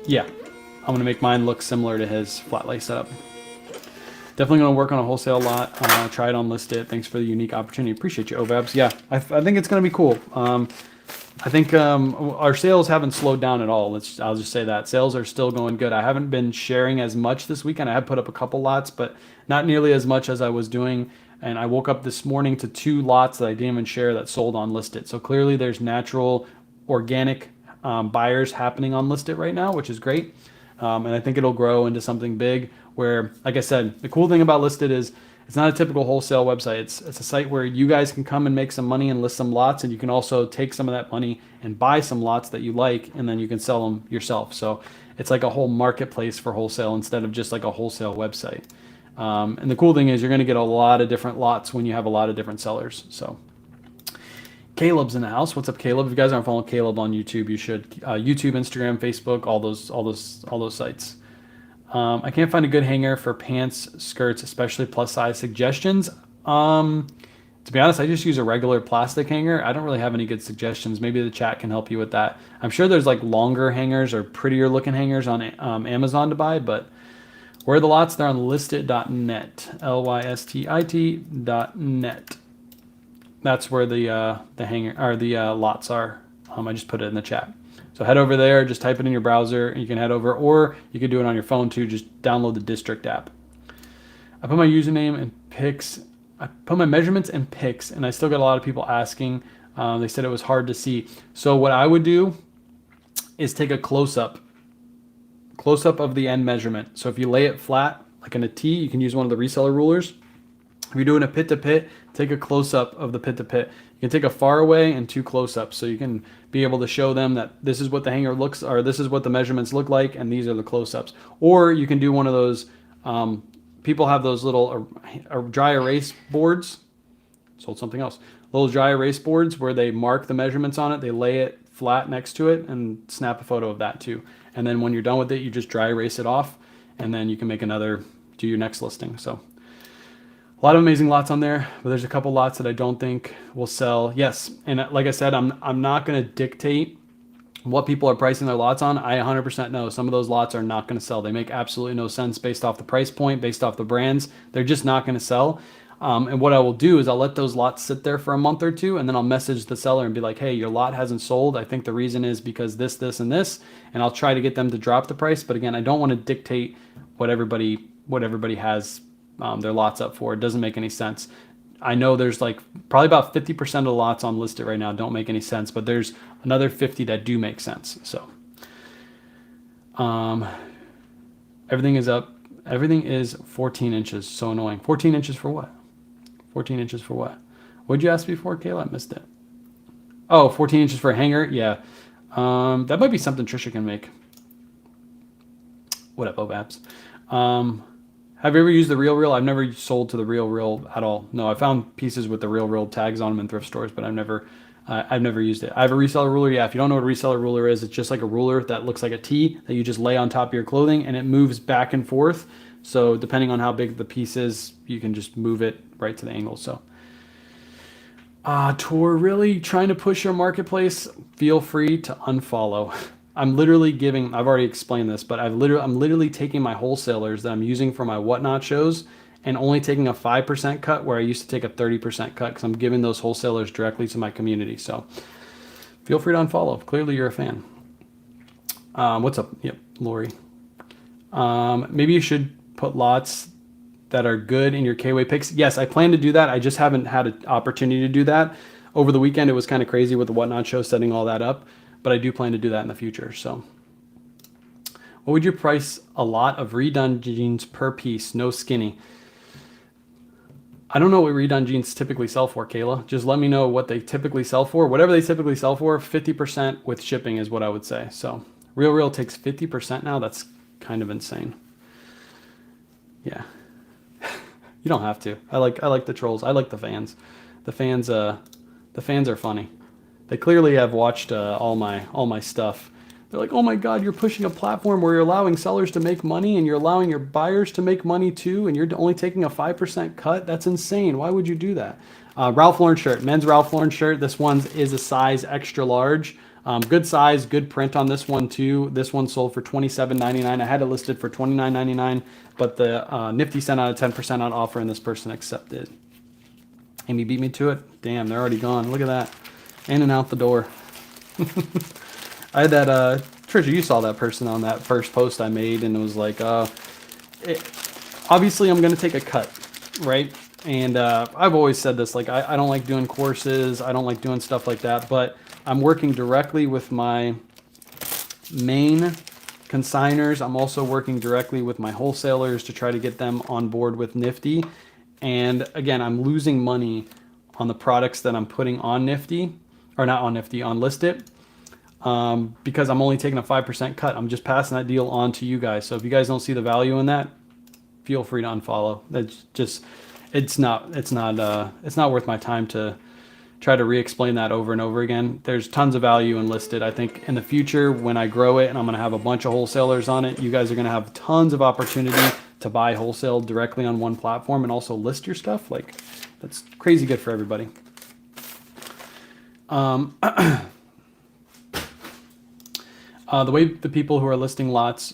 yeah, I'm going to make mine look similar to his flat lay setup. Definitely going to work on a wholesale lot. Try it on List It. Thanks for the unique opportunity. Appreciate you, Ovabs. Yeah, I think it's going to be cool. I think our sales haven't slowed down at all. I'll just say that. Sales are still going good. I haven't been sharing as much this weekend. I have put up a couple lots, but not nearly as much as I was doing. And I woke up this morning to 2 lots that I didn't even share that sold on List It. So clearly there's natural, organic buyers happening on List It right now, which is great. And I think it'll grow into something big where, like I said, the cool thing about List It is it's not a typical wholesale website. It's a site where you guys can come and make some money and list some lots, and you can also take some of that money and buy some lots that you like, and then you can sell them yourself. So it's like a whole marketplace for wholesale instead of just like a wholesale website. And the cool thing is you're going to get a lot of different lots when you have a lot of different sellers. So Caleb's in the house. What's up, Caleb? If you guys aren't following Caleb on YouTube, you should. YouTube, Instagram, Facebook, all those sites. I can't find a good hanger for pants, skirts, especially plus size suggestions. To be honest, I just use a regular plastic hanger. I don't really have any good suggestions. Maybe the chat can help you with that. I'm sure there's like longer hangers or prettier looking hangers on Amazon to buy, but where are the lots? They're on listit.net, Lystit.net. That's where the hanger or the lots are. I just put it in the chat. So head over there, just type it in your browser, and you can head over, or you can do it on your phone too. Just download the District app. I put my username and pics. I put my measurements and pics, and I still got a lot of people asking. They said it was hard to see. So what I would do is take a close-up of the end measurement. So if you lay it flat, like in a T, you can use one of the reseller rulers. If you're doing a pit-to-pit, take a close-up of the pit-to-pit. You can take a far away and 2 close-ups, so you can be able to show them that this is what the hanger looks, or this is what the measurements look like, and these are the close-ups. Or you can do one of those, people have those little dry erase boards, sold something else, little dry erase boards where they mark the measurements on it. They lay it flat next to it and snap a photo of that too. And then when you're done with it, you just dry erase it off, and then you can make another, do your next listing. So a lot of amazing lots on there, but there's a couple lots that I don't think will sell. Yes, and like I said, I'm not going to dictate what people are pricing their lots on. I 100% know some of those lots are not going to sell. They make absolutely no sense based off the price point, based off the brands. They're just not going to sell. And what I will do is I'll let those lots sit there for a month or two, and then I'll message the seller and be like, hey, your lot hasn't sold. I think the reason is because this, this, and this. And I'll try to get them to drop the price. But again, I don't want to dictate what everybody has their lots up for. It doesn't make any sense. I know there's like probably about 50% of the lots on listed right now don't make any sense, but there's another 50 that do make sense. So everything is up. Everything is 14 inches. So annoying. 14 inches for what? 14 inches for what? What'd you ask before, Kayla? I missed it. Oh, 14 inches for a hanger? Yeah. That might be something Trisha can make. What up, Obabs? Have you ever used the Real? I've never sold to the Real at all. No, I found pieces with the Real tags on them in thrift stores, but I've never used it. I have a reseller ruler. Yeah, if you don't know what a reseller ruler is, it's just like a ruler that looks like a T that you just lay on top of your clothing, and it moves back and forth. So depending on how big the piece is, you can just move it right to the angle. So Tor, really trying to push your marketplace, feel free to unfollow. I'm literally giving, I've already explained this, but I'm literally taking my wholesalers that I'm using for my whatnot shows and only taking a 5% cut where I used to take a 30% cut because I'm giving those wholesalers directly to my community. So feel free to unfollow. Clearly you're a fan. What's up? Yep, Lori. Maybe you should put lots that are good in your KWay picks. Yes, I plan to do that. I just haven't had an opportunity to do that. Over the weekend, it was kind of crazy with the whatnot show, setting all that up. But I do plan to do that in the future. So what would you price a lot of redone jeans per piece? No skinny. I don't know what redone jeans typically sell for, Kayla. Just let me know what they typically sell for. Whatever they typically sell for, 50% with shipping is what I would say. So Real takes 50% now. That's kind of insane. Yeah. You don't have to. I like the trolls. I like the fans. The fans are funny. They clearly have watched all my stuff. They're like, oh my God, you're pushing a platform where you're allowing sellers to make money and you're allowing your buyers to make money too, and you're only taking a 5% cut? That's insane. Why would you do that? Ralph Lauren shirt, men's Ralph Lauren shirt. This one is a size extra large. Good size, good print on this one too. This one sold for $27.99. I had it listed for $29.99, but the Nifty sent out a 10% on offer and this person accepted. Amy beat me to it. Damn, they're already gone. Look at that. In and out the door. I had that, Trisha, you saw that person on that first post I made, and it was like, obviously I'm going to take a cut, right? And I've always said this, like, I don't like doing courses. I don't like doing stuff like that, but I'm working directly with my main consigners. I'm also working directly with my wholesalers to try to get them on board with Nifty. And again, I'm losing money on the products that I'm putting on Nifty, or not on Nifty, on Listit, because I'm only taking a 5% cut. I'm just passing that deal on to you guys. So if you guys don't see the value in that, feel free to unfollow. That's just, it's not worth my time to try to re-explain that over and over again. There's tons of value in Listit. I think in the future, when I grow it and I'm going to have a bunch of wholesalers on it, you guys are going to have tons of opportunity to buy wholesale directly on one platform and also list your stuff. Like, that's crazy good for everybody. The way the people who are listing lots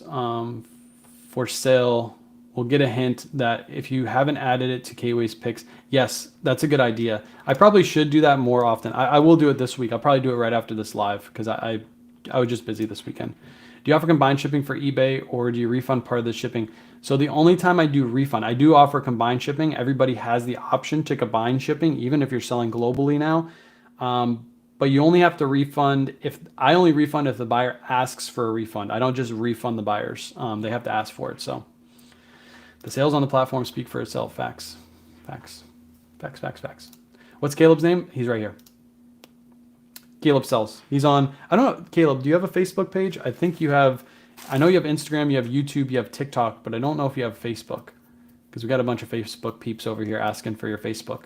for sale will get a hint that if you haven't added it to KWay's picks, yes, that's a good idea. I probably should do that more often. I will do it this week. I'll probably do it right after this live because I was just busy this weekend. Do you offer combined shipping for eBay, or do you refund part of the shipping? So the only time I do refund, I do offer combined shipping. Everybody has the option to combine shipping, even if you're selling globally now. But you only have to refund I only refund if the buyer asks for a refund. I don't just refund the buyers. They have to ask for it. So the sales on the platform speak for itself. Facts. What's Caleb's name? He's right here. Caleb sells. He's on, I don't know, Caleb, do you have a Facebook page? I think you have, I know you have Instagram, you have YouTube, you have TikTok, but I don't know if you have Facebook, because we got a bunch of Facebook peeps over here asking for your Facebook.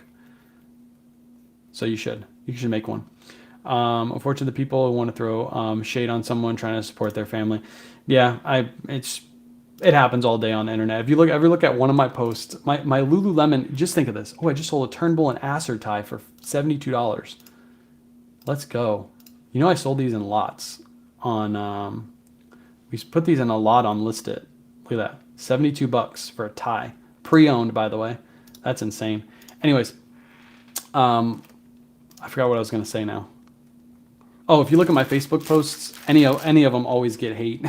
So you should make one. Unfortunately, the people who want to throw shade on someone trying to support their family. Yeah, it happens all day on the internet. If you ever look at one of my posts, my Lululemon, just think of this. Oh, I just sold a Turnbull and Acer tie for $72. Let's go. You know, I sold these in lots on, we put these in a lot on Listit. Look at that. $72 for a tie. Pre-owned, by the way. That's insane. Anyways, I forgot what I was going to say now. Oh, if you look at my Facebook posts, any of them always get hate.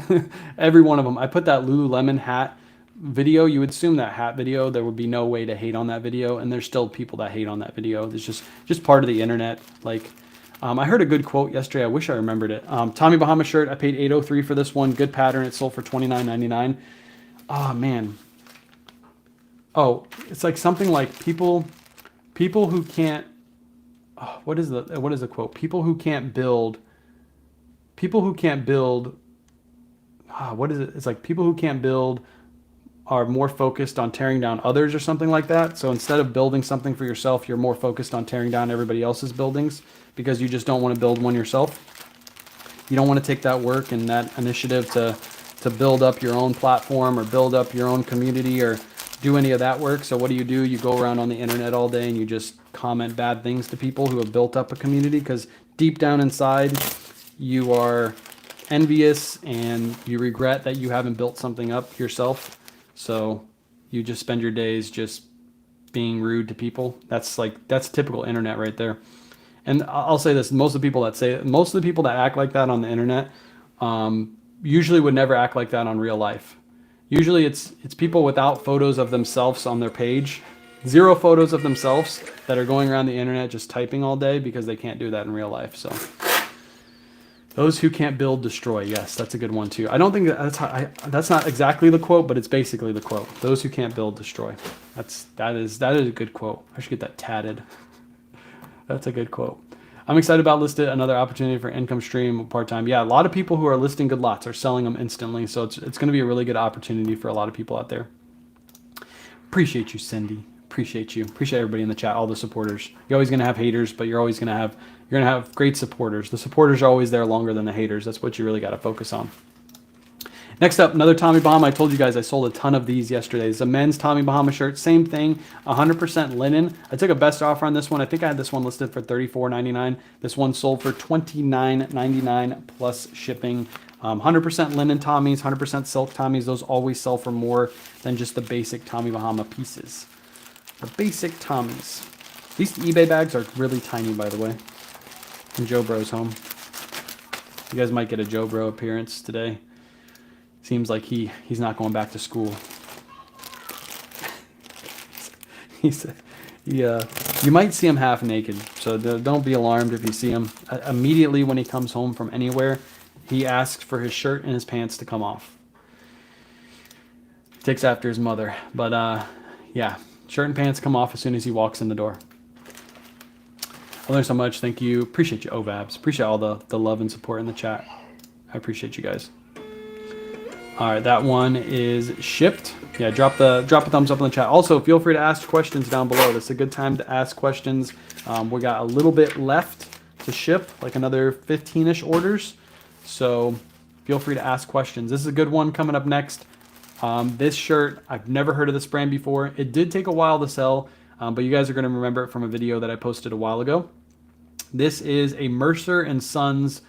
Every one of them. I put that Lululemon hat video. You would assume that hat video, there would be no way to hate on that video, and there's still people that hate on that video. It's just part of the internet. Like, I heard a good quote yesterday. I wish I remembered it. Tommy Bahama shirt. I paid $803 for this one. Good pattern. It sold for $29.99. Oh man. Oh, it's like something like people who can't. Oh, what is the quote? People who can't build. What is it? It's like people who can't build are more focused on tearing down others or something like that. So instead of building something for yourself, you're more focused on tearing down everybody else's buildings because you just don't want to build one yourself. You don't want to take that work and that initiative to build up your own platform or build up your own community or do any of that work. So what do? You go around on the internet all day and you just comment bad things to people who have built up a community because deep down inside you are envious and you regret that you haven't built something up yourself. So you just spend your days just being rude to people. That's typical internet right there. And I'll say this, most of the people that act like that on the internet usually would never act like that on real life. Usually it's people without photos of themselves on their page, 0 photos of themselves that are going around the internet just typing all day because they can't do that in real life. So those who can't build, destroy. Yes, that's a good one too. I don't think that's not exactly the quote, but it's basically the quote. Those who can't build, destroy. That is a good quote. I should get that tatted. That's a good quote. I'm excited about Listit, another opportunity for income stream part-time. Yeah, a lot of people who are listing good lots are selling them instantly. So it's going to be a really good opportunity for a lot of people out there. Appreciate you, Cindy. Appreciate you. Appreciate everybody in the chat, all the supporters. You're always going to have haters, but you're going to have great supporters. The supporters are always there longer than the haters. That's what you really got to focus on. Next up, another Tommy Bahama. I told you guys I sold a ton of these yesterday. It's a men's Tommy Bahama shirt. Same thing, 100% linen. I took a best offer on this one. I think I had this one listed for $34.99. This one sold for $29.99 plus shipping. 100% linen Tommies, 100% silk Tommies. Those always sell for more than just the basic Tommy Bahama pieces. The basic Tommies. These eBay bags are really tiny, by the way. And Joe Bro's home. You guys might get a Joe Bro appearance today. Seems like he's not going back to school. You might see him half naked, so don't be alarmed if you see him. Immediately when he comes home from anywhere, he asks for his shirt and his pants to come off. He takes after his mother, but yeah, shirt and pants come off as soon as he walks in the door. I learned so much. Thank you. Appreciate you, OVABs. Appreciate all the love and support in the chat. I appreciate you guys. All right, that one is shipped. Yeah, drop a thumbs up in the chat. Also, feel free to ask questions down below. This is a good time to ask questions. We got a little bit left to ship, like another 15-ish orders. So feel free to ask questions. This is a good one coming up next. This shirt, I've never heard of this brand before. It did take a while to sell, but you guys are going to remember it from a video that I posted a while ago. This is a Mercer & Sons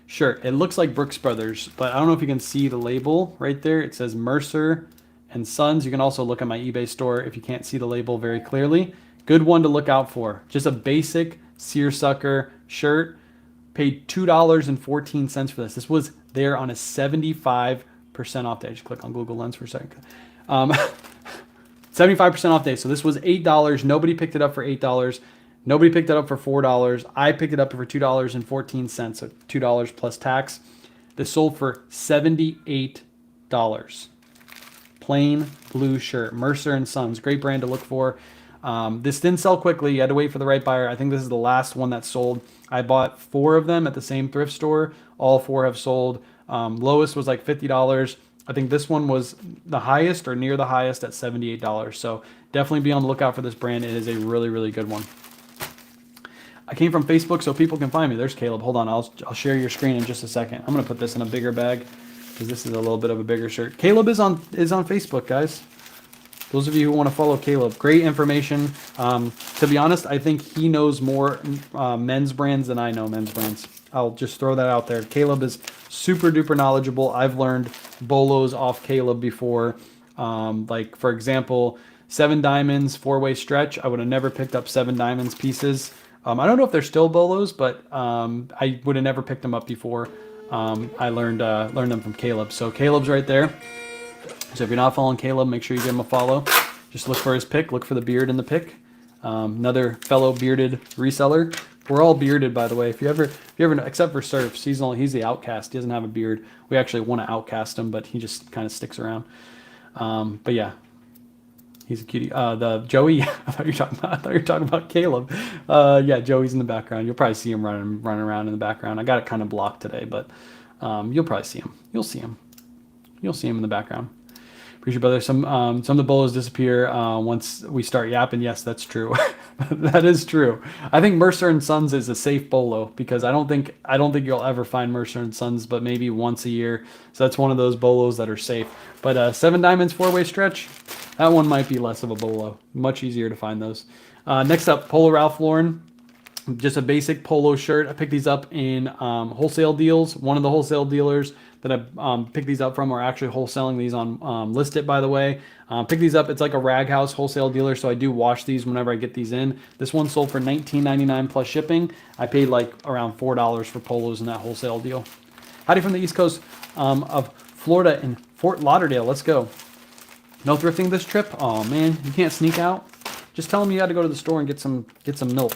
shirt. It looks like Brooks Brothers, but I don't know if you can see the label right there. It says Mercer & Sons. You can also look at my eBay store if you can't see the label very clearly. Good one to look out for. Just a basic seersucker shirt. Paid $2.14 for this. This was there on a 75% off day. I just click on Google Lens for a second. 75% off day. So this was $8. Nobody picked it up for $8. Nobody picked it up for $4. I picked it up for $2.14, so $2 plus tax. This sold for $78. Plain blue shirt. Mercer & Sons. Great brand to look for. This didn't sell quickly. You had to wait for the right buyer. I think this is the last one that sold. I bought 4 of them at the same thrift store. All 4 have sold. Lowest was like $50. I think this one was the highest or near the highest at $78. So definitely be on the lookout for this brand. It is a really, really good one. I came from Facebook so people can find me. There's Caleb. Hold on, I'll share your screen in just a second. I'm gonna put this in a bigger bag because this is a little bit of a bigger shirt. Caleb is on Facebook, guys. Those of you who want to follow Caleb, great information. To be honest, I think he knows more men's brands than I know men's brands. I'll just throw that out there. Caleb is super duper knowledgeable. I've learned bolos off Caleb before. Like for example, 7 diamonds, 4-way stretch. I would have never picked up 7 diamonds pieces. I don't know if they're still bolos, but I would have never picked them up before. I learned them from Caleb. So Caleb's right there. So if you're not following Caleb, make sure you give him a follow. Just look for his pick. Look for the beard in the pick. Another fellow bearded reseller. We're all bearded, by the way. If you ever, except for Surfs, he's the outcast. He doesn't have a beard. We actually want to outcast him, but he just kind of sticks around. But yeah, he's a cutie. The Joey, I thought you were talking about Caleb. Yeah, Joey's in the background. You'll probably see him running around in the background. I got it kind of blocked today, but you'll probably see him. You'll see him in the background. Appreciate, brother. Some of the bolos disappear once we start yapping. Yes, that's true. That is true. I think Mercer and Sons is a safe bolo because I don't think you'll ever find Mercer and Sons, but maybe once a year. So that's one of those bolos that are safe. But 7 diamonds 4-way stretch, that one might be less of a bolo. Much easier to find those. Next up, Polo Ralph Lauren. Just a basic polo shirt. I picked these up in wholesale deals. One of the wholesale dealers that I picked these up from are actually wholesaling these on List It, by the way. Pick these up. It's like a rag house wholesale dealer, so I do wash these whenever I get these in. This one sold for $19.99 plus shipping. I paid like around $4 for polos in that wholesale deal. Howdy from the East Coast of Florida in Fort Lauderdale. Let's go. No thrifting this trip? Oh man, you can't sneak out? Just tell them you got to go to the store and get some milk.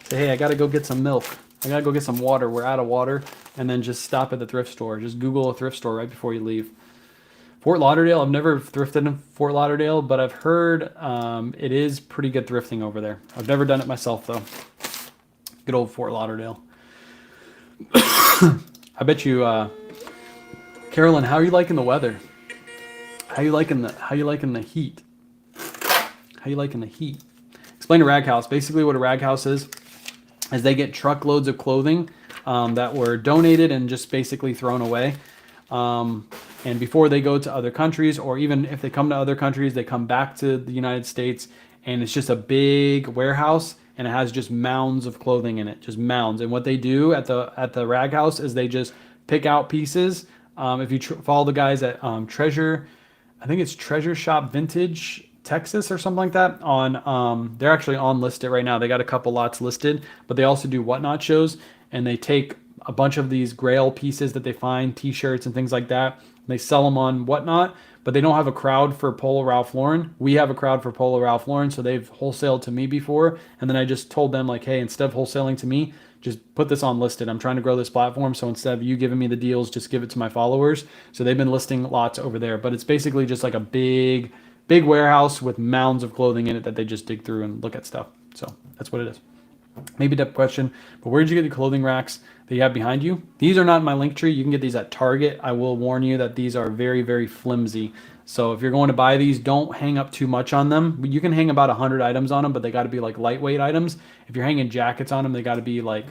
Say, hey, I got to go get some milk. I got to go get some water. We're out of water. And then just stop at the thrift store. Just Google a thrift store right before you leave. Fort Lauderdale, I've never thrifted in Fort Lauderdale, but I've heard it is pretty good thrifting over there. I've never done it myself, though. Good old Fort Lauderdale. I bet you, Carolyn, how are you liking the weather? How you liking the heat? How you liking the heat? Explain a rag house. Basically what a rag house is they get truckloads of clothing that were donated and just basically thrown away. And before they go to other countries, or even if they come to other countries, they come back to the United States, and it's just a big warehouse, and it has just mounds of clothing in it, just mounds. And what they do at the rag house is they just pick out pieces. If you follow the guys at Treasure Shop Vintage Texas or something like that, on they're actually on List It right now. They got a couple lots listed, but they also do whatnot shows, and they take a bunch of these grail pieces that they find, t-shirts and things like that. They sell them on whatnot, but they don't have a crowd for Polo Ralph Lauren. We have a crowd for Polo Ralph Lauren, so they've wholesaled to me before, and then I just told them like, hey, instead of wholesaling to me, just put this on Listed. I'm trying to grow this platform, so instead of you giving me the deals, just give it to my followers. So they've been listing lots over there, but it's basically just like a big warehouse with mounds of clothing in it that they just dig through and look at stuff. So that's what it is. Maybe a depth question, but where did you get the clothing racks that you have behind you? These are not in my link tree. You can get these at Target. I will warn you that these are very, very flimsy. So if you're going to buy these, don't hang up too much on them. You can hang about 100 items on them, but they got to be like lightweight items. If you're hanging jackets on them, they got to be like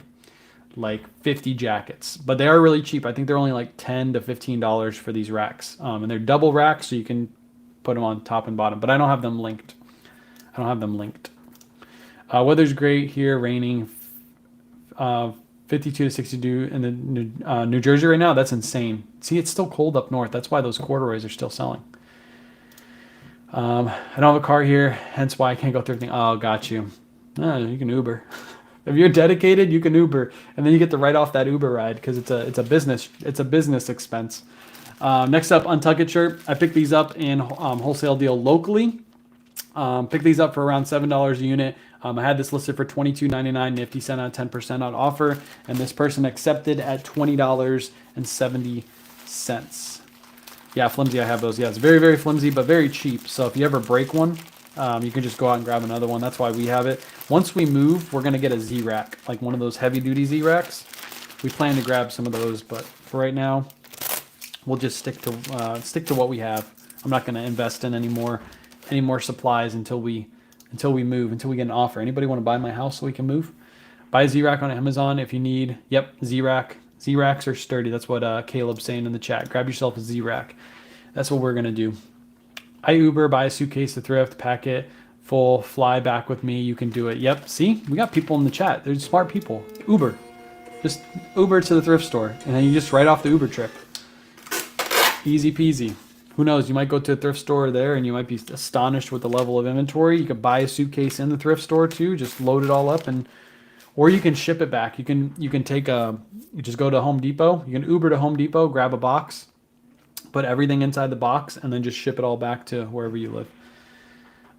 50 jackets. But they are really cheap. I think they're only like $10 to $15 for these racks. And they're double racks, so you can put them on top and bottom. But I don't have them linked. Weather's great here, raining. 52 to 62 in the New Jersey right now. That's insane. See, it's still cold up north. That's why those corduroys are still selling. I don't have a car here, hence why I can't go thrifting. Oh, got you. You can Uber. If you're dedicated, you can Uber, and then you get to write off that Uber ride because it's a business expense. Next up, Untuck It shirt. I picked these up in wholesale deal locally. Picked these up for around $7 a unit. I had this listed for $22.99. Nifty sent out 10% on offer, and this person accepted at $20.70. Yeah, flimsy. I have those. Yeah, it's very, very flimsy, but very cheap. So if you ever break one, you can just go out and grab another one. That's why we have it. Once we move, we're gonna get a Z-rack, like one of those heavy-duty Z-racks. We plan to grab some of those, but for right now, we'll just stick to what we have. I'm not gonna invest in any more supplies until we move, until we get an offer. Anybody want to buy my house so we can move? Buy a Z-Rack on Amazon if you need. Yep, Z-Rack. Z-Racks are sturdy. That's what Caleb's saying in the chat. Grab yourself a Z-Rack. That's what we're going to do. I Uber, buy a suitcase to thrift, pack it full, fly back with me. You can do it. Yep, see? We got people in the chat. They're smart people. Uber. Just Uber to the thrift store, and then you just write off the Uber trip. Easy peasy. Who knows? You might go to a thrift store there, and you might be astonished with the level of inventory. You could buy a suitcase in the thrift store too. Just load it all up, or you can ship it back. You can take you just go to Home Depot. You can Uber to Home Depot, grab a box, put everything inside the box, and then just ship it all back to wherever you live.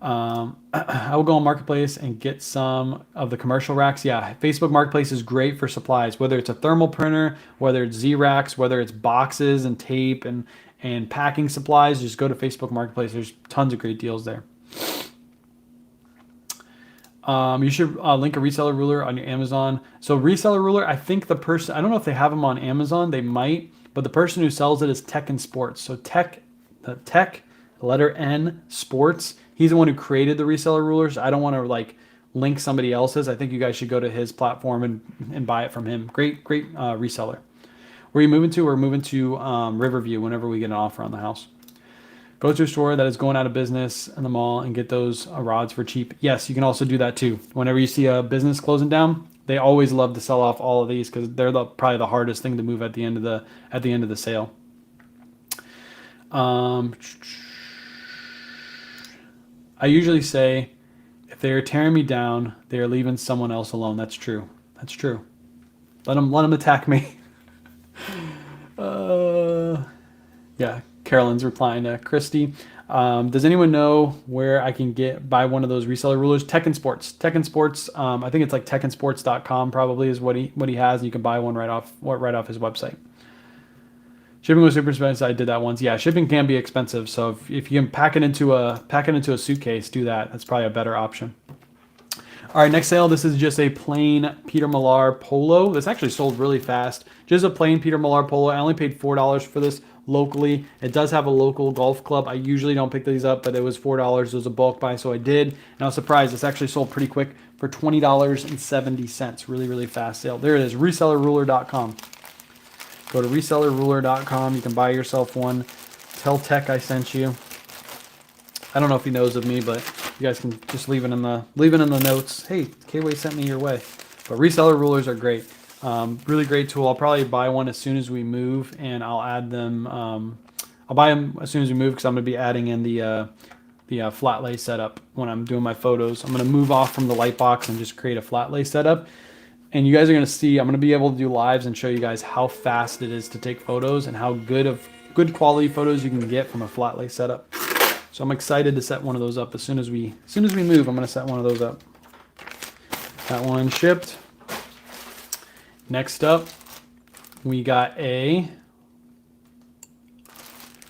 I will go on Marketplace and get some of the commercial racks. Yeah, Facebook Marketplace is great for supplies, whether it's a thermal printer, whether it's Z-Racks, whether it's boxes and tape and packing supplies. Just go to Facebook Marketplace. There's tons of great deals there. You should link a reseller ruler on your Amazon. So reseller ruler, I think the person, I don't know if they have them on Amazon. They might, but the person who sells it is Tech and Sports. So the Tech, letter N, Sports. He's the one who created the reseller rulers. I don't want to like link somebody else's. I think you guys should go to his platform and buy it from him. Great reseller. Where are you moving to? We're moving to Riverview whenever we get an offer on the house. Go to a store that is going out of business in the mall and get those rods for cheap. Yes, you can also do that too. Whenever you see a business closing down, they always love to sell off all of these because they're probably the hardest thing to move at the end of the sale. I usually say, if they are tearing me down, they are leaving someone else alone. That's true. That's true. Let them attack me. Yeah, Carolyn's replying to Christy. Does anyone know where I can buy one of those reseller rulers? Tech and Sports. Tech and Sports. I think it's like techandsports.com probably is what he has, and you can buy one right off his website. Shipping was super expensive. I did that once. Yeah, shipping can be expensive. So if you can pack it into a suitcase, do that. That's probably a better option. All right, next sale. This is just a plain Peter Millar polo. This actually sold really fast. Just a plain Peter Millar polo. I only paid $4 for this locally. It does have a local golf club. I usually don't pick these up, but it was $4. It was a bulk buy, so I did. And I was surprised. This actually sold pretty quick for $20.70. Really, really fast sale. There it is, resellerruler.com. Go to resellerruler.com. You can buy yourself one. Tell Tech I sent you. I don't know if he knows of me, but you guys can just leave it in the notes. Hey, K-Way sent me your way. But reseller rulers are great. Really great tool. I'll probably buy one as soon as we move, and I'll add them. I'll buy them as soon as we move because I'm going to be adding in the flat lay setup when I'm doing my photos. I'm going to move off from the light box and just create a flat lay setup. And you guys are going to see, I'm going to be able to do lives and show you guys how fast it is to take photos and how good quality photos you can get from a flat lay setup. So I'm excited to set one of those up as soon as we move. I'm going to set one of those up. That one shipped. Next up, we got another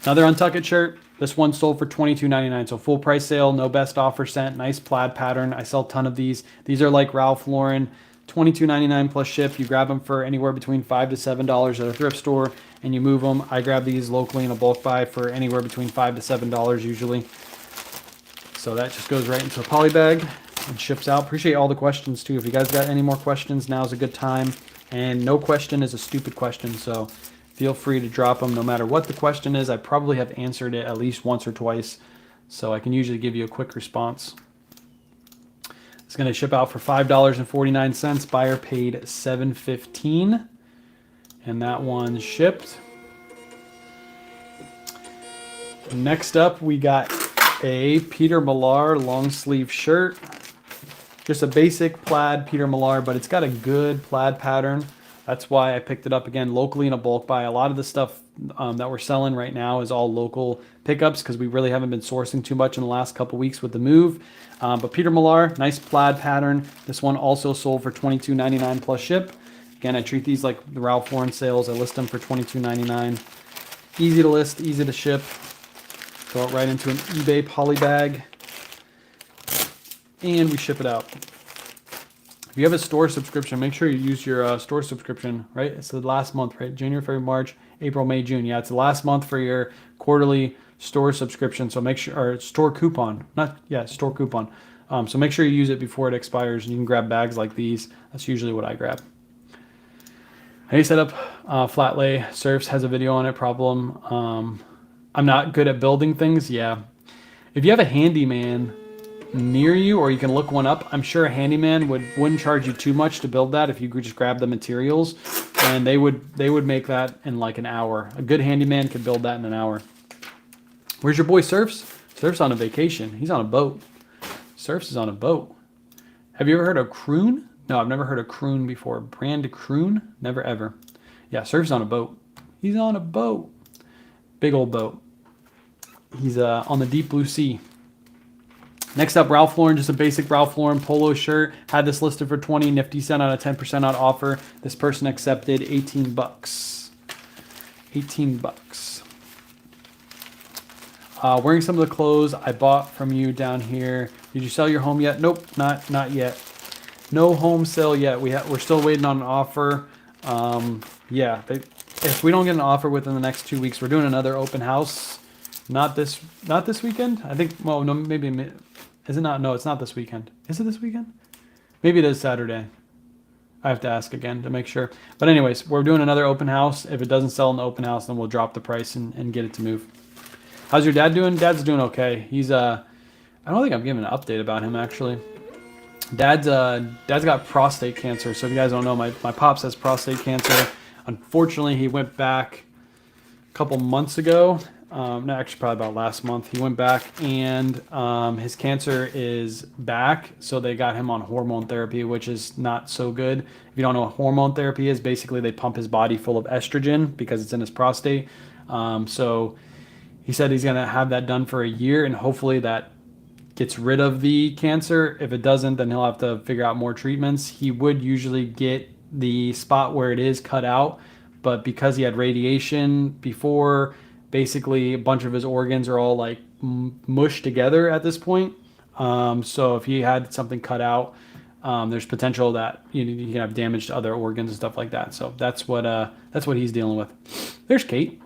Untucked shirt. This one sold for $22.99, so full price sale, no best offer sent. Nice plaid pattern. I sell a ton of these. These are like Ralph Lauren. $22.99 plus ship. You grab them for anywhere between $5 to $7 at a thrift store, and you move them. I grab these locally in a bulk buy for anywhere between $5 to $7 usually. So that just goes right into a poly bag and ships out. Appreciate all the questions too. If you guys got any more questions, now's a good time. And no question is a stupid question, so feel free to drop them no matter what the question is. I probably have answered it at least once or twice, so I can usually give you a quick response. It's going to ship out for $5.49. Buyer paid $7.15, and that one shipped. Next up, we got a Peter Millar long sleeve shirt. Just a basic plaid Peter Millar, but it's got a good plaid pattern. That's why I picked it up again locally in a bulk buy. A lot of the stuff that we're selling right now is all local pickups because we really haven't been sourcing too much in the last couple weeks with the move. But Peter Millar, nice plaid pattern. This one also sold for $22.99 plus ship. Again, I treat these like the Ralph Lauren sales. I list them for $22.99. Easy to list, easy to ship. Throw it right into an eBay poly bag, and we ship it out. If you have a store subscription, make sure you use your store subscription, right? It's the last month, right? January, February, March, April, May, June. Yeah, it's the last month for your quarterly store subscription. So make sure, or store coupon, store coupon. So make sure you use it before it expires. You can grab bags like these. That's usually what I grab. How do you set up flat lay? Surfs has a video on it. Problem. I'm not good at building things. Yeah. If you have a handyman near you, or you can look one up, I'm sure a handyman wouldn't charge you too much to build that if you could just grab the materials, and they would make that in like an hour. A good handyman could build that in an hour. Where's your boy Surfs? Surfs on a vacation. He's on a boat. Surfs is on a boat. Have you ever heard of Croon? No, I've never heard of Croon before. Brand Croon? Never ever. Yeah, Surfs on a boat. He's on a boat. Big old boat. He's on the deep blue sea. Next up, Ralph Lauren, just a basic Ralph Lauren polo shirt. Had this listed for 20. Nifty sent out a 10% out offer. This person accepted 18 bucks. 18 bucks. Wearing some of the clothes I bought from you down here. Did you sell your home yet? Nope, not yet. No home sale yet. We're still waiting on an offer. Yeah, if we don't get an offer within the next 2 weeks, we're doing another open house. Not this weekend. I think. Well, no, maybe. Is it not? No, it's not this weekend. Is it this weekend? Maybe it is Saturday. I have to ask again to make sure. But anyways, we're doing another open house. If it doesn't sell in the open house, then we'll drop the price and get it to move. How's your dad doing? Dad's doing okay. He's I don't think I've given an update about him actually. Dad's got prostate cancer. So if you guys don't know, my pops has prostate cancer. Unfortunately, he went back a couple months ago. No, actually probably about last month. He went back and his cancer is back. So they got him on hormone therapy, which is not so good. If you don't know what hormone therapy is, basically they pump his body full of estrogen because it's in his prostate. So he said he's going to have that done for a year, and hopefully that gets rid of the cancer. If it doesn't, then he'll have to figure out more treatments. He would usually get the spot where it is cut out, but because he had radiation before, basically a bunch of his organs are all like mushed together at this point. So if he had something cut out, there's potential that you can have damage to other organs and stuff like that. So that's what he's dealing with. There's Kate.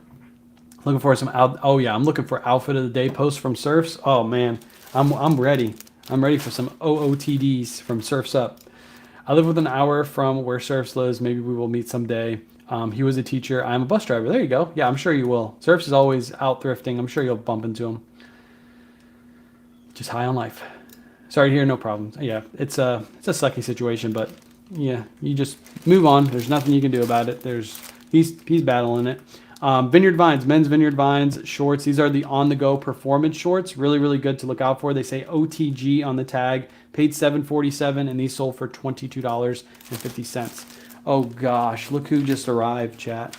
Looking for some I'm looking for outfit of the day posts from Surfs. Oh man, I'm ready. I'm ready for some OOTDs from Surfs Up. I live within an hour from where Surfs lives. Maybe we will meet someday. He was a teacher. I'm a bus driver. There you go. Yeah, I'm sure you will. Surfs is always out thrifting. I'm sure you'll bump into him. Just high on life. Sorry to hear, no problems. Yeah, it's a sucky situation, but yeah, you just move on. There's nothing you can do about it. He's battling it. Vineyard Vines, men's Vineyard Vines shorts. These are the on-the-go performance shorts. Really, really good to look out for. They say OTG on the tag. Paid $7.47, and these sold for $22.50. Oh gosh, look who just arrived, chat.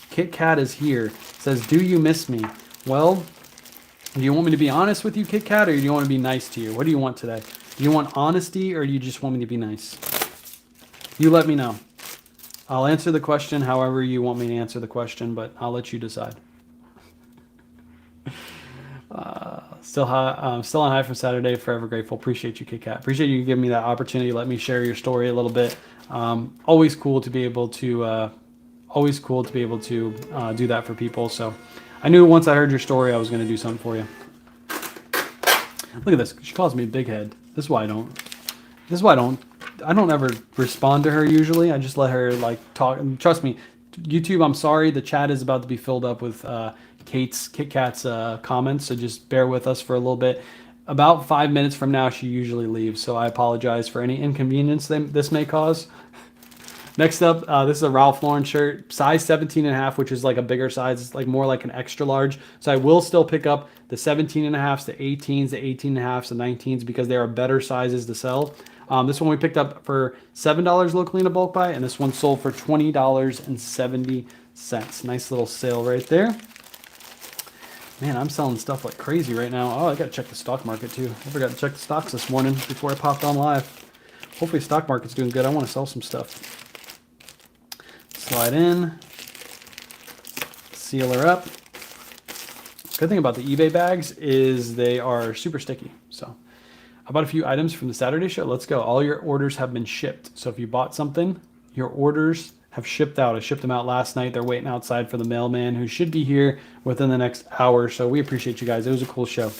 Kit Kat is here. Says, do you miss me? Well, do you want me to be honest with you, Kit Kat, or do you want to be nice to you? What do you want today? Do you want honesty, or do you just want me to be nice? You let me know. I'll answer the question however you want me to answer the question, but I'll let you decide. Still on high from Saturday. Forever grateful. Appreciate you, Kit Kat. Appreciate you giving me that opportunity. Let me share your story a little bit. Always cool to be able to do that for people. So I knew once I heard your story, I was going to do something for you. Look at this. She calls me a big head. This is why I don't ever respond to her usually. I just let her like talk. And trust me, YouTube, I'm sorry. The chat is about to be filled up with Kit Kat's comments. So just bear with us for a little bit. About 5 minutes from now, she usually leaves. So I apologize for any inconvenience this may cause. Next up, this is a Ralph Lauren shirt, size 17.5, which is like a bigger size. It's like more like an extra large. So I will still pick up the 17.5s, the 18s, the 18.5s, the 19s because they are better sizes to sell. This one we picked up for $7 locally in a bulk buy, and this one sold for $20.70. Nice little sale right there. Man, I'm selling stuff like crazy right now. Oh, I got to check the stock market too. I forgot to check the stocks this morning before I popped on live. Hopefully stock market's doing good. I want to sell some stuff. Slide in. Seal her up. Good thing about the eBay bags is they are super sticky. So I bought a few items from the Saturday show. Let's go. All your orders have been shipped. So if you bought something, your orders have shipped out. I shipped them out last night. They're waiting outside for the mailman who should be here within the next hour. So we appreciate you guys. It was a cool show.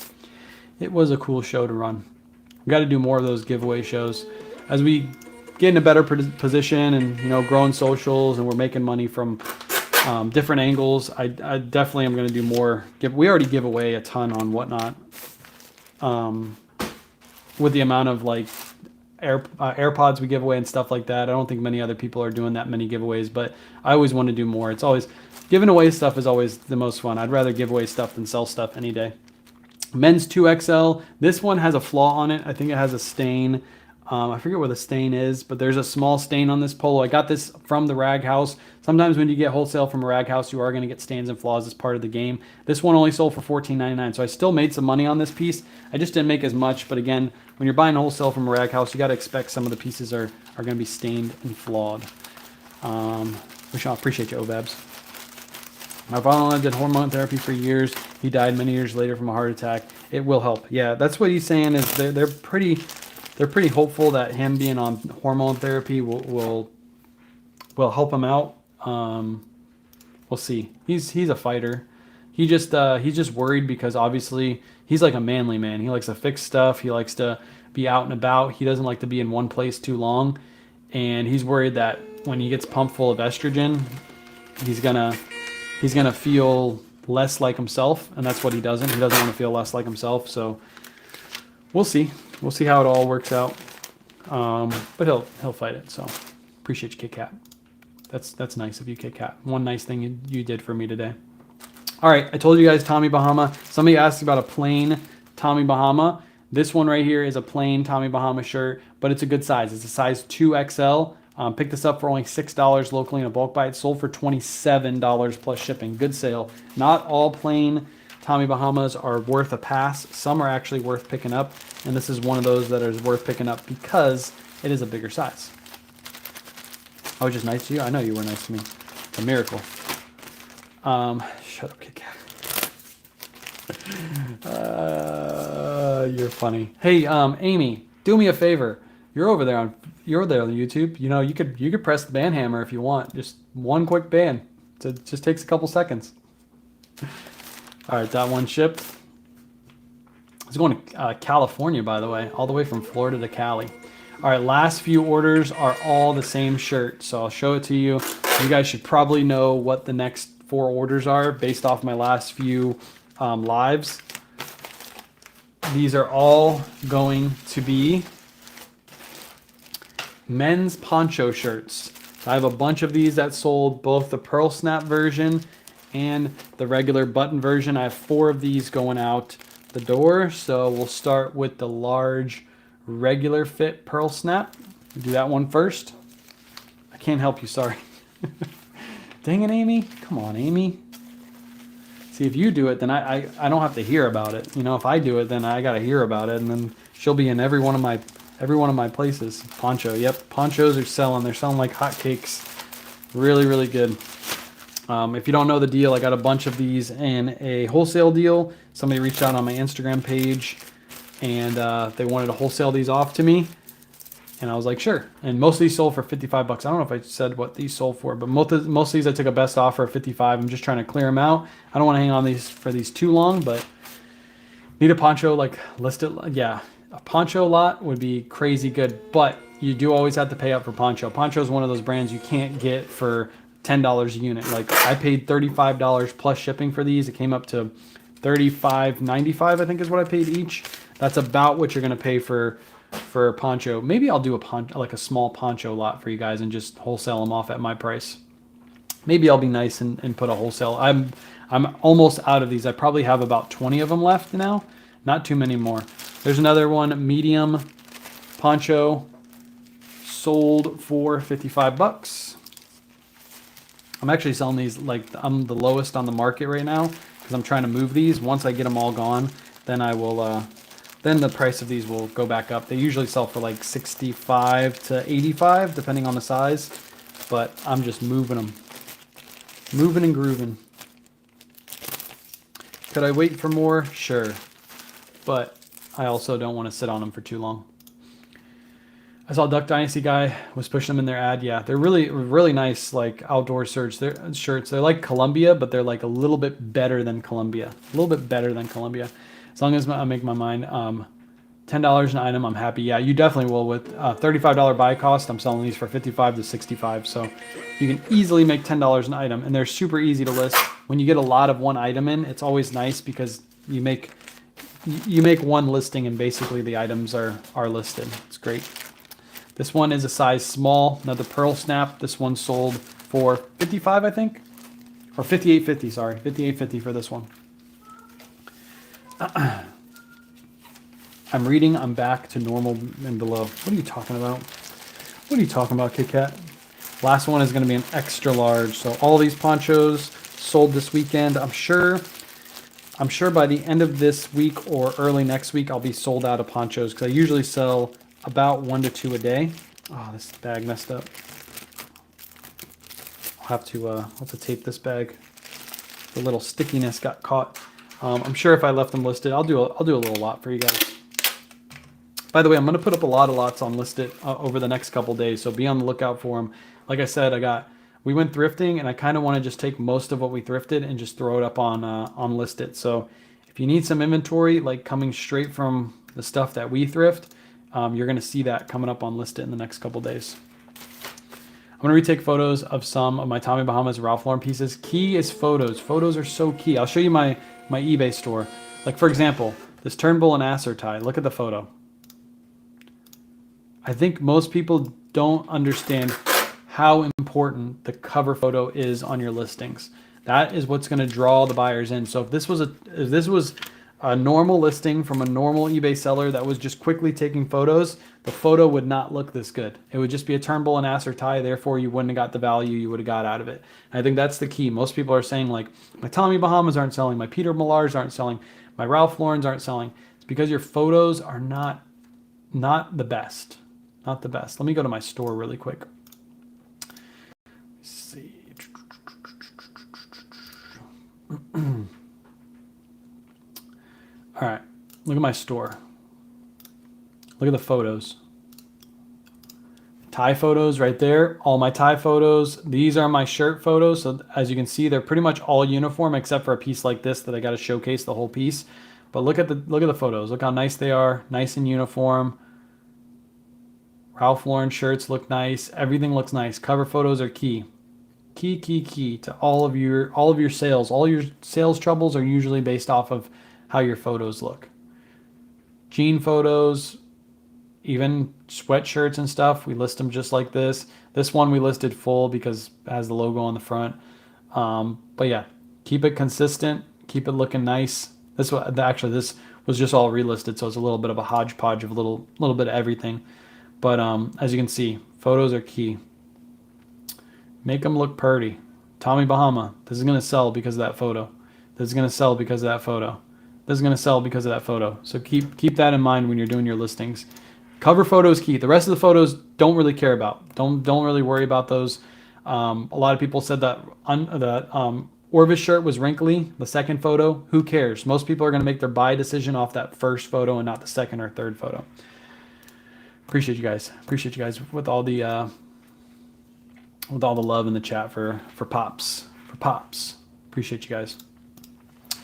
It was a cool show to run. We got to do more of those giveaway shows as we get in a better position and, you know, growing socials and we're making money from different angles. I definitely am going to do more. We already give away a ton on Whatnot with the amount of like AirPods we give away and stuff like that. I don't think many other people are doing that many giveaways, but I always want to do more. It's always, giving away stuff is always the most fun. I'd rather give away stuff than sell stuff any day. Men's 2XL. This one has a flaw on it. I think it has a stain. I forget where the stain is, but there's a small stain on this polo. I got this from the rag house. Sometimes when you get wholesale from a rag house, you are going to get stains and flaws as part of the game. This one only sold for $14.99, so I still made some money on this piece. I just didn't make as much, but again, when you're buying wholesale from a rag house, you got to expect some of the pieces are going to be stained and flawed. Which I appreciate you, Obabs. My father-in-law did hormone therapy for years. He died many years later from a heart attack. It will help. Yeah, that's what he's saying. Is they're pretty hopeful that him being on hormone therapy will help him out. We'll see. He's a fighter. He's just worried because obviously he's like a manly man. He likes to fix stuff. He likes to be out and about. He doesn't like to be in one place too long, and he's worried that when he gets pumped full of estrogen, he's gonna feel less like himself, and that's what he doesn't. He doesn't want to feel less like himself. So we'll see. We'll see how it all works out. But he'll fight it. So appreciate you, Kit Kat. That's nice of you, Kit Kat. One nice thing you did for me today. All right, I told you guys Tommy Bahama. Somebody asked about a plain Tommy Bahama. This one right here is a plain Tommy Bahama shirt, but it's a good size. It's a size 2XL. Picked this up for only $6 locally in a bulk buy. It sold for $27 plus shipping. Good sale. Not all plain Tommy Bahamas are worth a pass. Some are actually worth picking up, and this is one of those that is worth picking up because it is a bigger size. I was just nice to you? I know you were nice to me. It's a miracle. Shut up, Kit Kat. You're funny. Hey, Amy, do me a favor. You're over there on YouTube. You know, you could press the ban hammer if you want. Just one quick ban. It just takes a couple seconds. All right, that one shipped. It's going to California, by the way, all the way from Florida to Cali. All right, last few orders are all the same shirt, so I'll show it to you. You guys should probably know what the next 4 orders are based off my last few lives. These are all going to be men's poncho shirts. I have a bunch of these that sold, both the pearl snap version and the regular button version. I have 4 of these going out the door. So we'll start with the large regular fit pearl snap. Do that one first. I can't help you, sorry. Dang it, Amy. Come on, Amy. See, if you do it, then I don't have to hear about it. You know, if I do it, then I got to hear about it, and then she'll be in every one of my places. Poncho, yep, ponchos are selling. They're selling like hotcakes. Really, really good. If you don't know the deal, I got a bunch of these in a wholesale deal. Somebody reached out on my Instagram page, and they wanted to wholesale these off to me. And I was like, sure. And most of these sold for $55. I don't know if I said what these sold for, but most of these I took a best offer of $55. I'm just trying to clear them out. I don't want to hang on these for these too long, but need a poncho like listed. Yeah, a poncho lot would be crazy good, but you do always have to pay up for poncho. Poncho is one of those brands you can't get for $10 a unit. Like I paid $35 plus shipping for these. It came up to $35.95, I think is what I paid each. That's about what you're going to pay for a poncho. Maybe I'll do a small poncho lot for you guys and just wholesale them off at my price. Maybe I'll be nice and put a wholesale. I'm almost out of these. I probably have about 20 of them left now. Not too many more. There's another one, medium poncho, sold for $55. I'm actually selling these like I'm the lowest on the market right now because I'm trying to move these. Once I get them all gone, then I will then the price of these will go back up. They usually sell for like 65 to 85 depending on the size, but I'm just moving them. Moving and grooving. Could I wait for more? Sure. But I also don't want to sit on them for too long. I saw Duck Dynasty guy was pushing them in their ad. Yeah, they're really, really nice, like outdoor shirts. They're like Columbia, but they're like a little bit better than Columbia. A little bit better than Columbia. As long as I make my mind. $10 an item, I'm happy. Yeah, you definitely will. With $35 buy cost, I'm selling these for 55 to 65. So you can easily make $10 an item, and they're super easy to list. When you get a lot of one item in, it's always nice because you make one listing and basically the items are listed. It's great. This one is a size small, another pearl snap. This one sold for 55, I think, or 58.50. Sorry, 58.50 for this one. I'm reading. I'm back to normal and below. What are you talking about? What are you talking about, Kit Kat? Last one is going to be an extra large. So all these ponchos sold this weekend. I'm sure by the end of this week or early next week, I'll be sold out of ponchos because I usually sell about 1 to 2 a day. Oh, this bag messed up. I'll have to tape this bag. The little stickiness got caught. I'm sure if I left them listed, I'll do a little lot for you guys. By the way, I'm going to put up a lot of lots on listed over the next couple days, so be on the lookout for them. Like I said, we went thrifting, and I kind of want to just take most of what we thrifted and just throw it up on listed. So if you need some inventory, like coming straight from the stuff that we thrift, you're going to see that coming up on listed in the next couple days. I'm going to retake photos of some of my Tommy Bahama's Ralph Lauren pieces. Key is photos. Photos are so key. I'll show you my eBay store. Like, for example, this Turnbull and Asser tie. Look at the photo. I think most people don't understand how important the cover photo is on your listings. That is what's going to draw the buyers in. So if this was a normal listing from a normal eBay seller that was just quickly taking photos, the photo would not look this good. It would just be a Turnbull and Asser tie. Therefore, you wouldn't have got the value you would have got out of it. And I think that's the key. Most people are saying, like, my Tommy Bahamas aren't selling, my Peter Millars aren't selling, my Ralph Laurens aren't selling. It's because your photos are not the best. Not the best. Let me go to my store really quick. Let's see. All right. Look at my store. Look at the photos. Tie photos right there. All my tie photos. These are my shirt photos. So as you can see, they're pretty much all uniform except for a piece like this that I got to showcase the whole piece. But look at the photos. Look how nice they are. Nice and uniform. Ralph Lauren shirts look nice. Everything looks nice. Cover photos are key. Key to all of your sales. All your sales troubles are usually based off of how your photos look. Jean photos, even sweatshirts and stuff, we list them just like this. This one we listed full because it has the logo on the front. But yeah, keep it consistent. Keep it looking nice. This was just all relisted, so it's a little bit of a hodgepodge of a little bit of everything. But as you can see, photos are key. Make them look pretty. Tommy Bahama, this is going to sell because of that photo. This is going to sell because of that photo. This is going to sell because of that photo. So keep that in mind when you're doing your listings. Cover photo is key. The rest of the photos don't really care about. Don't really worry about those. A lot of people said that Orvis shirt was wrinkly. The second photo, who cares? Most people are going to make their buy decision off that first photo and not the second or third photo. Appreciate you guys. Appreciate you guys with all the love in the chat for Pops. Appreciate you guys.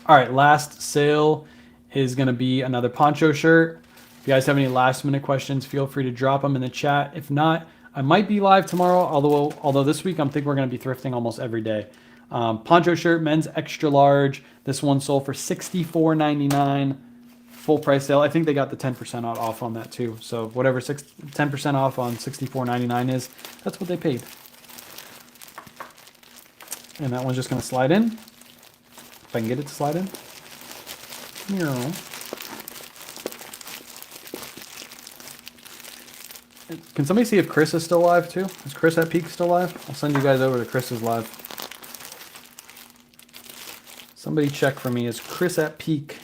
All right, last sale is going to be another poncho shirt. If you guys have any last minute questions, feel free to drop them in the chat. If not, I might be live tomorrow, although this week I'm thinking we're going to be thrifting almost every day. Poncho shirt, men's extra large. This one sold for $64.99. Full price sale. I think they got the 10% off on that too. So whatever 10% off on $64.99 is, that's what they paid. And that one's just going to slide in. If I can get it to slide in. Can somebody see if Chris is still live too? Is Chris at Peak still live? I'll send you guys over to Chris's live. Somebody check for me. Is Chris at Peak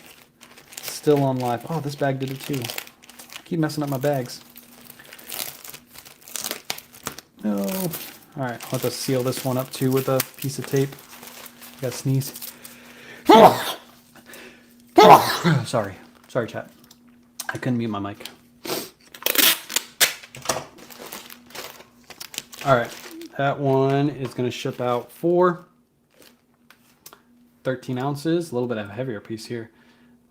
still on live? Oh, this bag did it too. I keep messing up my bags. No. All right, I'll have to seal this one up too with a piece of tape. I got to sneeze. Sorry, chat. I couldn't mute my mic. All right, that one is going to ship out for 13 ounces. A little bit of a heavier piece here.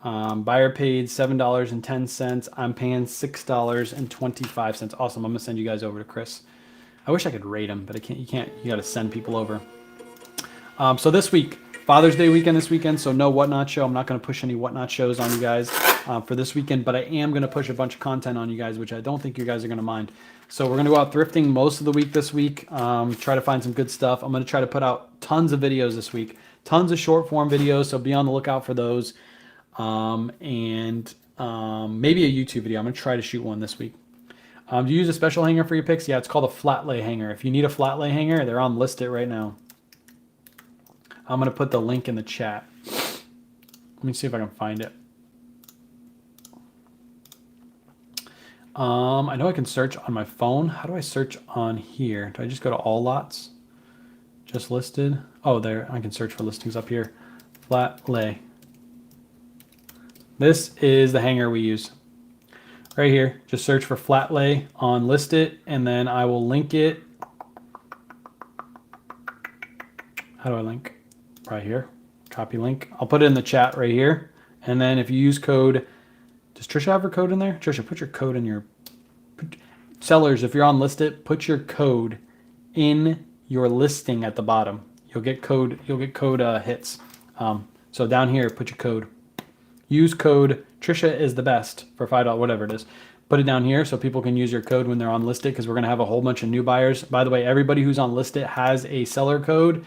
Buyer paid $7.10. I'm paying $6.25. Awesome. I'm gonna send you guys over to Chris. I wish I could rate them, but I can't. You can't. You got to send people over. So this week, Father's Day weekend this weekend, so no Whatnot show. I'm not going to push any Whatnot shows on you guys for this weekend, but I am going to push a bunch of content on you guys, which I don't think you guys are going to mind. So we're going to go out thrifting most of the week this week, try to find some good stuff. I'm going to try to put out tons of videos this week, tons of short form videos, so be on the lookout for those. Maybe a YouTube video. I'm going to try to shoot one this week. Do you use a special hanger for your picks? Yeah, it's called a flat lay hanger. If you need a flat lay hanger, they're on List It right now. I'm going to put the link in the chat. Let me see if I can find it. I know I can search on my phone. How do I search on here? Do I just go to all lots? Just listed? Oh, there. I can search for listings up here. Flat lay. This is the hanger we use. Right here. Just search for flat lay on List It, and then I will link it. How do I link? Right here. Copy link. I'll put it in the chat right here. And then if you use code, does Trisha have her code in there? Trisha, put your code in your... Sellers, if you're on List It, put your code in your listing at the bottom. You'll get code hits. So down here, put your code. Use code Trisha is the best for $5, whatever it is. Put it down here so people can use your code when they're on List It, because we're going to have a whole bunch of new buyers. By the way, everybody who's on List It has a seller code.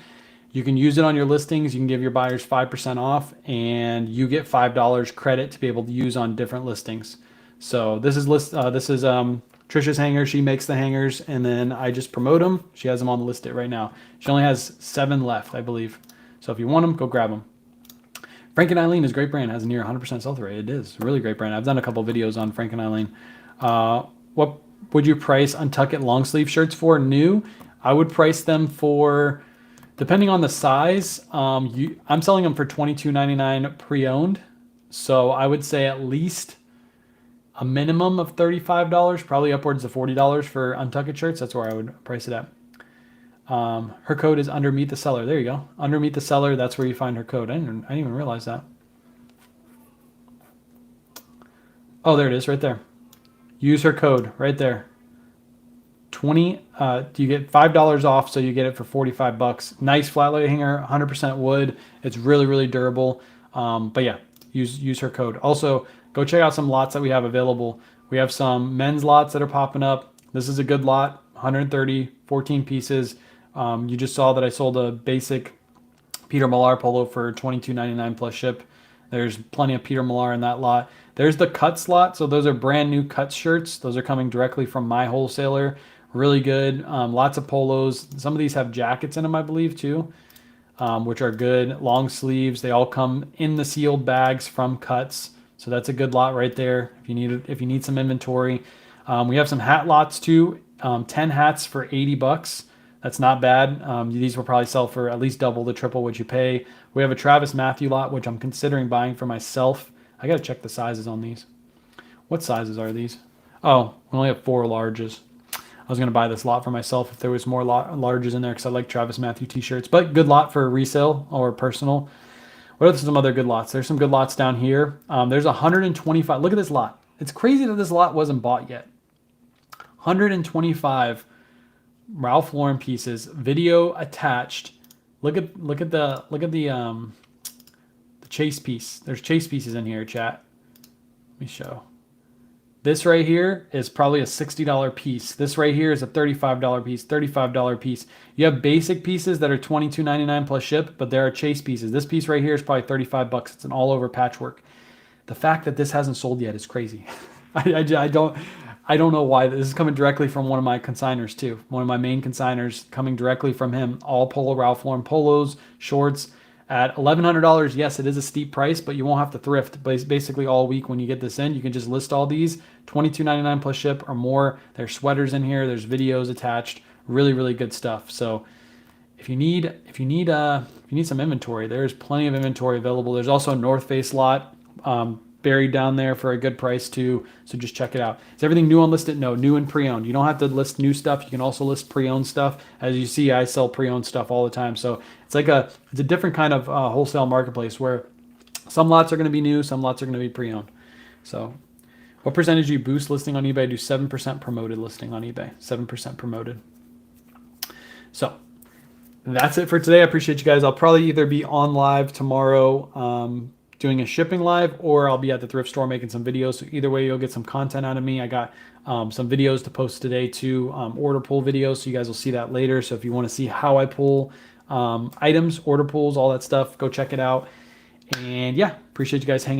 You can use it on your listings. You can give your buyers 5% off, and you get $5 credit to be able to use on different listings. So this is Trisha's hanger. She makes the hangers, and then I just promote them. She has them on the List It right now. She only has 7 left, I believe. So if you want them, go grab them. Frank and Eileen is a great brand. Has a near 100% sell-through rate. It is a really great brand. I've done a couple videos on Frank and Eileen. What would you price Untuckit long sleeve shirts for new? I would price them for, depending on the size, I'm selling them for $22.99 pre-owned. So I would say at least a minimum of $35, probably upwards of $40 for Untuckit shirts. That's where I would price it at. Her code is under Meet the Seller. There you go. Under Meet the Seller, that's where you find her code. I didn't even realize that. Oh, there it is right there. Use her code right there. You get $5 off, so you get it for $45. Nice flat lay hanger, 100% wood. It's really, really durable. But yeah, use her code. Also, go check out some lots that we have available. We have some men's lots that are popping up. This is a good lot, 130, 14 pieces. You just saw that I sold a basic Peter Millar polo for $22.99 plus ship. There's plenty of Peter Millar in that lot. There's the cuts lot. So those are brand new cuts shirts. Those are coming directly from my wholesaler. Really good. Lots of polos. Some of these have jackets in them, I believe, too, which are good. Long sleeves. They all come in the sealed bags from Cuts. So that's a good lot right there if you need some inventory. We have some hat lots too. 10 hats for $80. That's not bad. These will probably sell for at least double to triple what you pay. We have a Travis Matthew lot, which I'm considering buying for myself. I got to check the sizes on these. What sizes are these? Oh, we only have 4 larges. I was going to buy this lot for myself if there was more larges in there, because I like Travis Matthew t-shirts. But good lot for resale or personal. What are some other good lots? There's some good lots down here. There's 125. Look at this lot. It's crazy that this lot wasn't bought yet. 125 Ralph Lauren pieces, video attached. Look at the chase piece. There's chase pieces in here, chat. Let me show. This right here is probably a $60 piece. This right here is a $35 piece, $35 piece. You have basic pieces that are $22.99 plus ship, but there are chase pieces. This piece right here is probably $35. It's an all over patchwork. The fact that this hasn't sold yet is crazy. I don't know why. This is coming directly from one of my consigners too. One of my main consigners, coming directly from him. All Polo Ralph Lauren polos, shorts at $1,100. Yes, it is a steep price, but you won't have to thrift. Basically all week when you get this in, you can just list all these, $22.99 plus ship or more. There's sweaters in here. There's videos attached. Really, really good stuff. So if you need some inventory, there's plenty of inventory available. There's also a North Face lot buried down there for a good price too. So just check it out. Is everything new on List It? No, new and pre-owned. You don't have to list new stuff. You can also list pre-owned stuff. As you see, I sell pre-owned stuff all the time. So it's a different kind of wholesale marketplace where Some lots are going to be new, some lots are going to be pre-owned. So what percentage do you boost listing on eBay? I do 7% promoted listing on eBay. 7% promoted. So that's it for today. I appreciate you guys. I'll probably either be on live tomorrow doing a shipping live, or I'll be at the thrift store making some videos. So either way, you'll get some content out of me. I got some videos to post today too, order pull videos. So you guys will see that later. So if you want to see how I pull items, order pulls, all that stuff, go check it out. And yeah, appreciate you guys hanging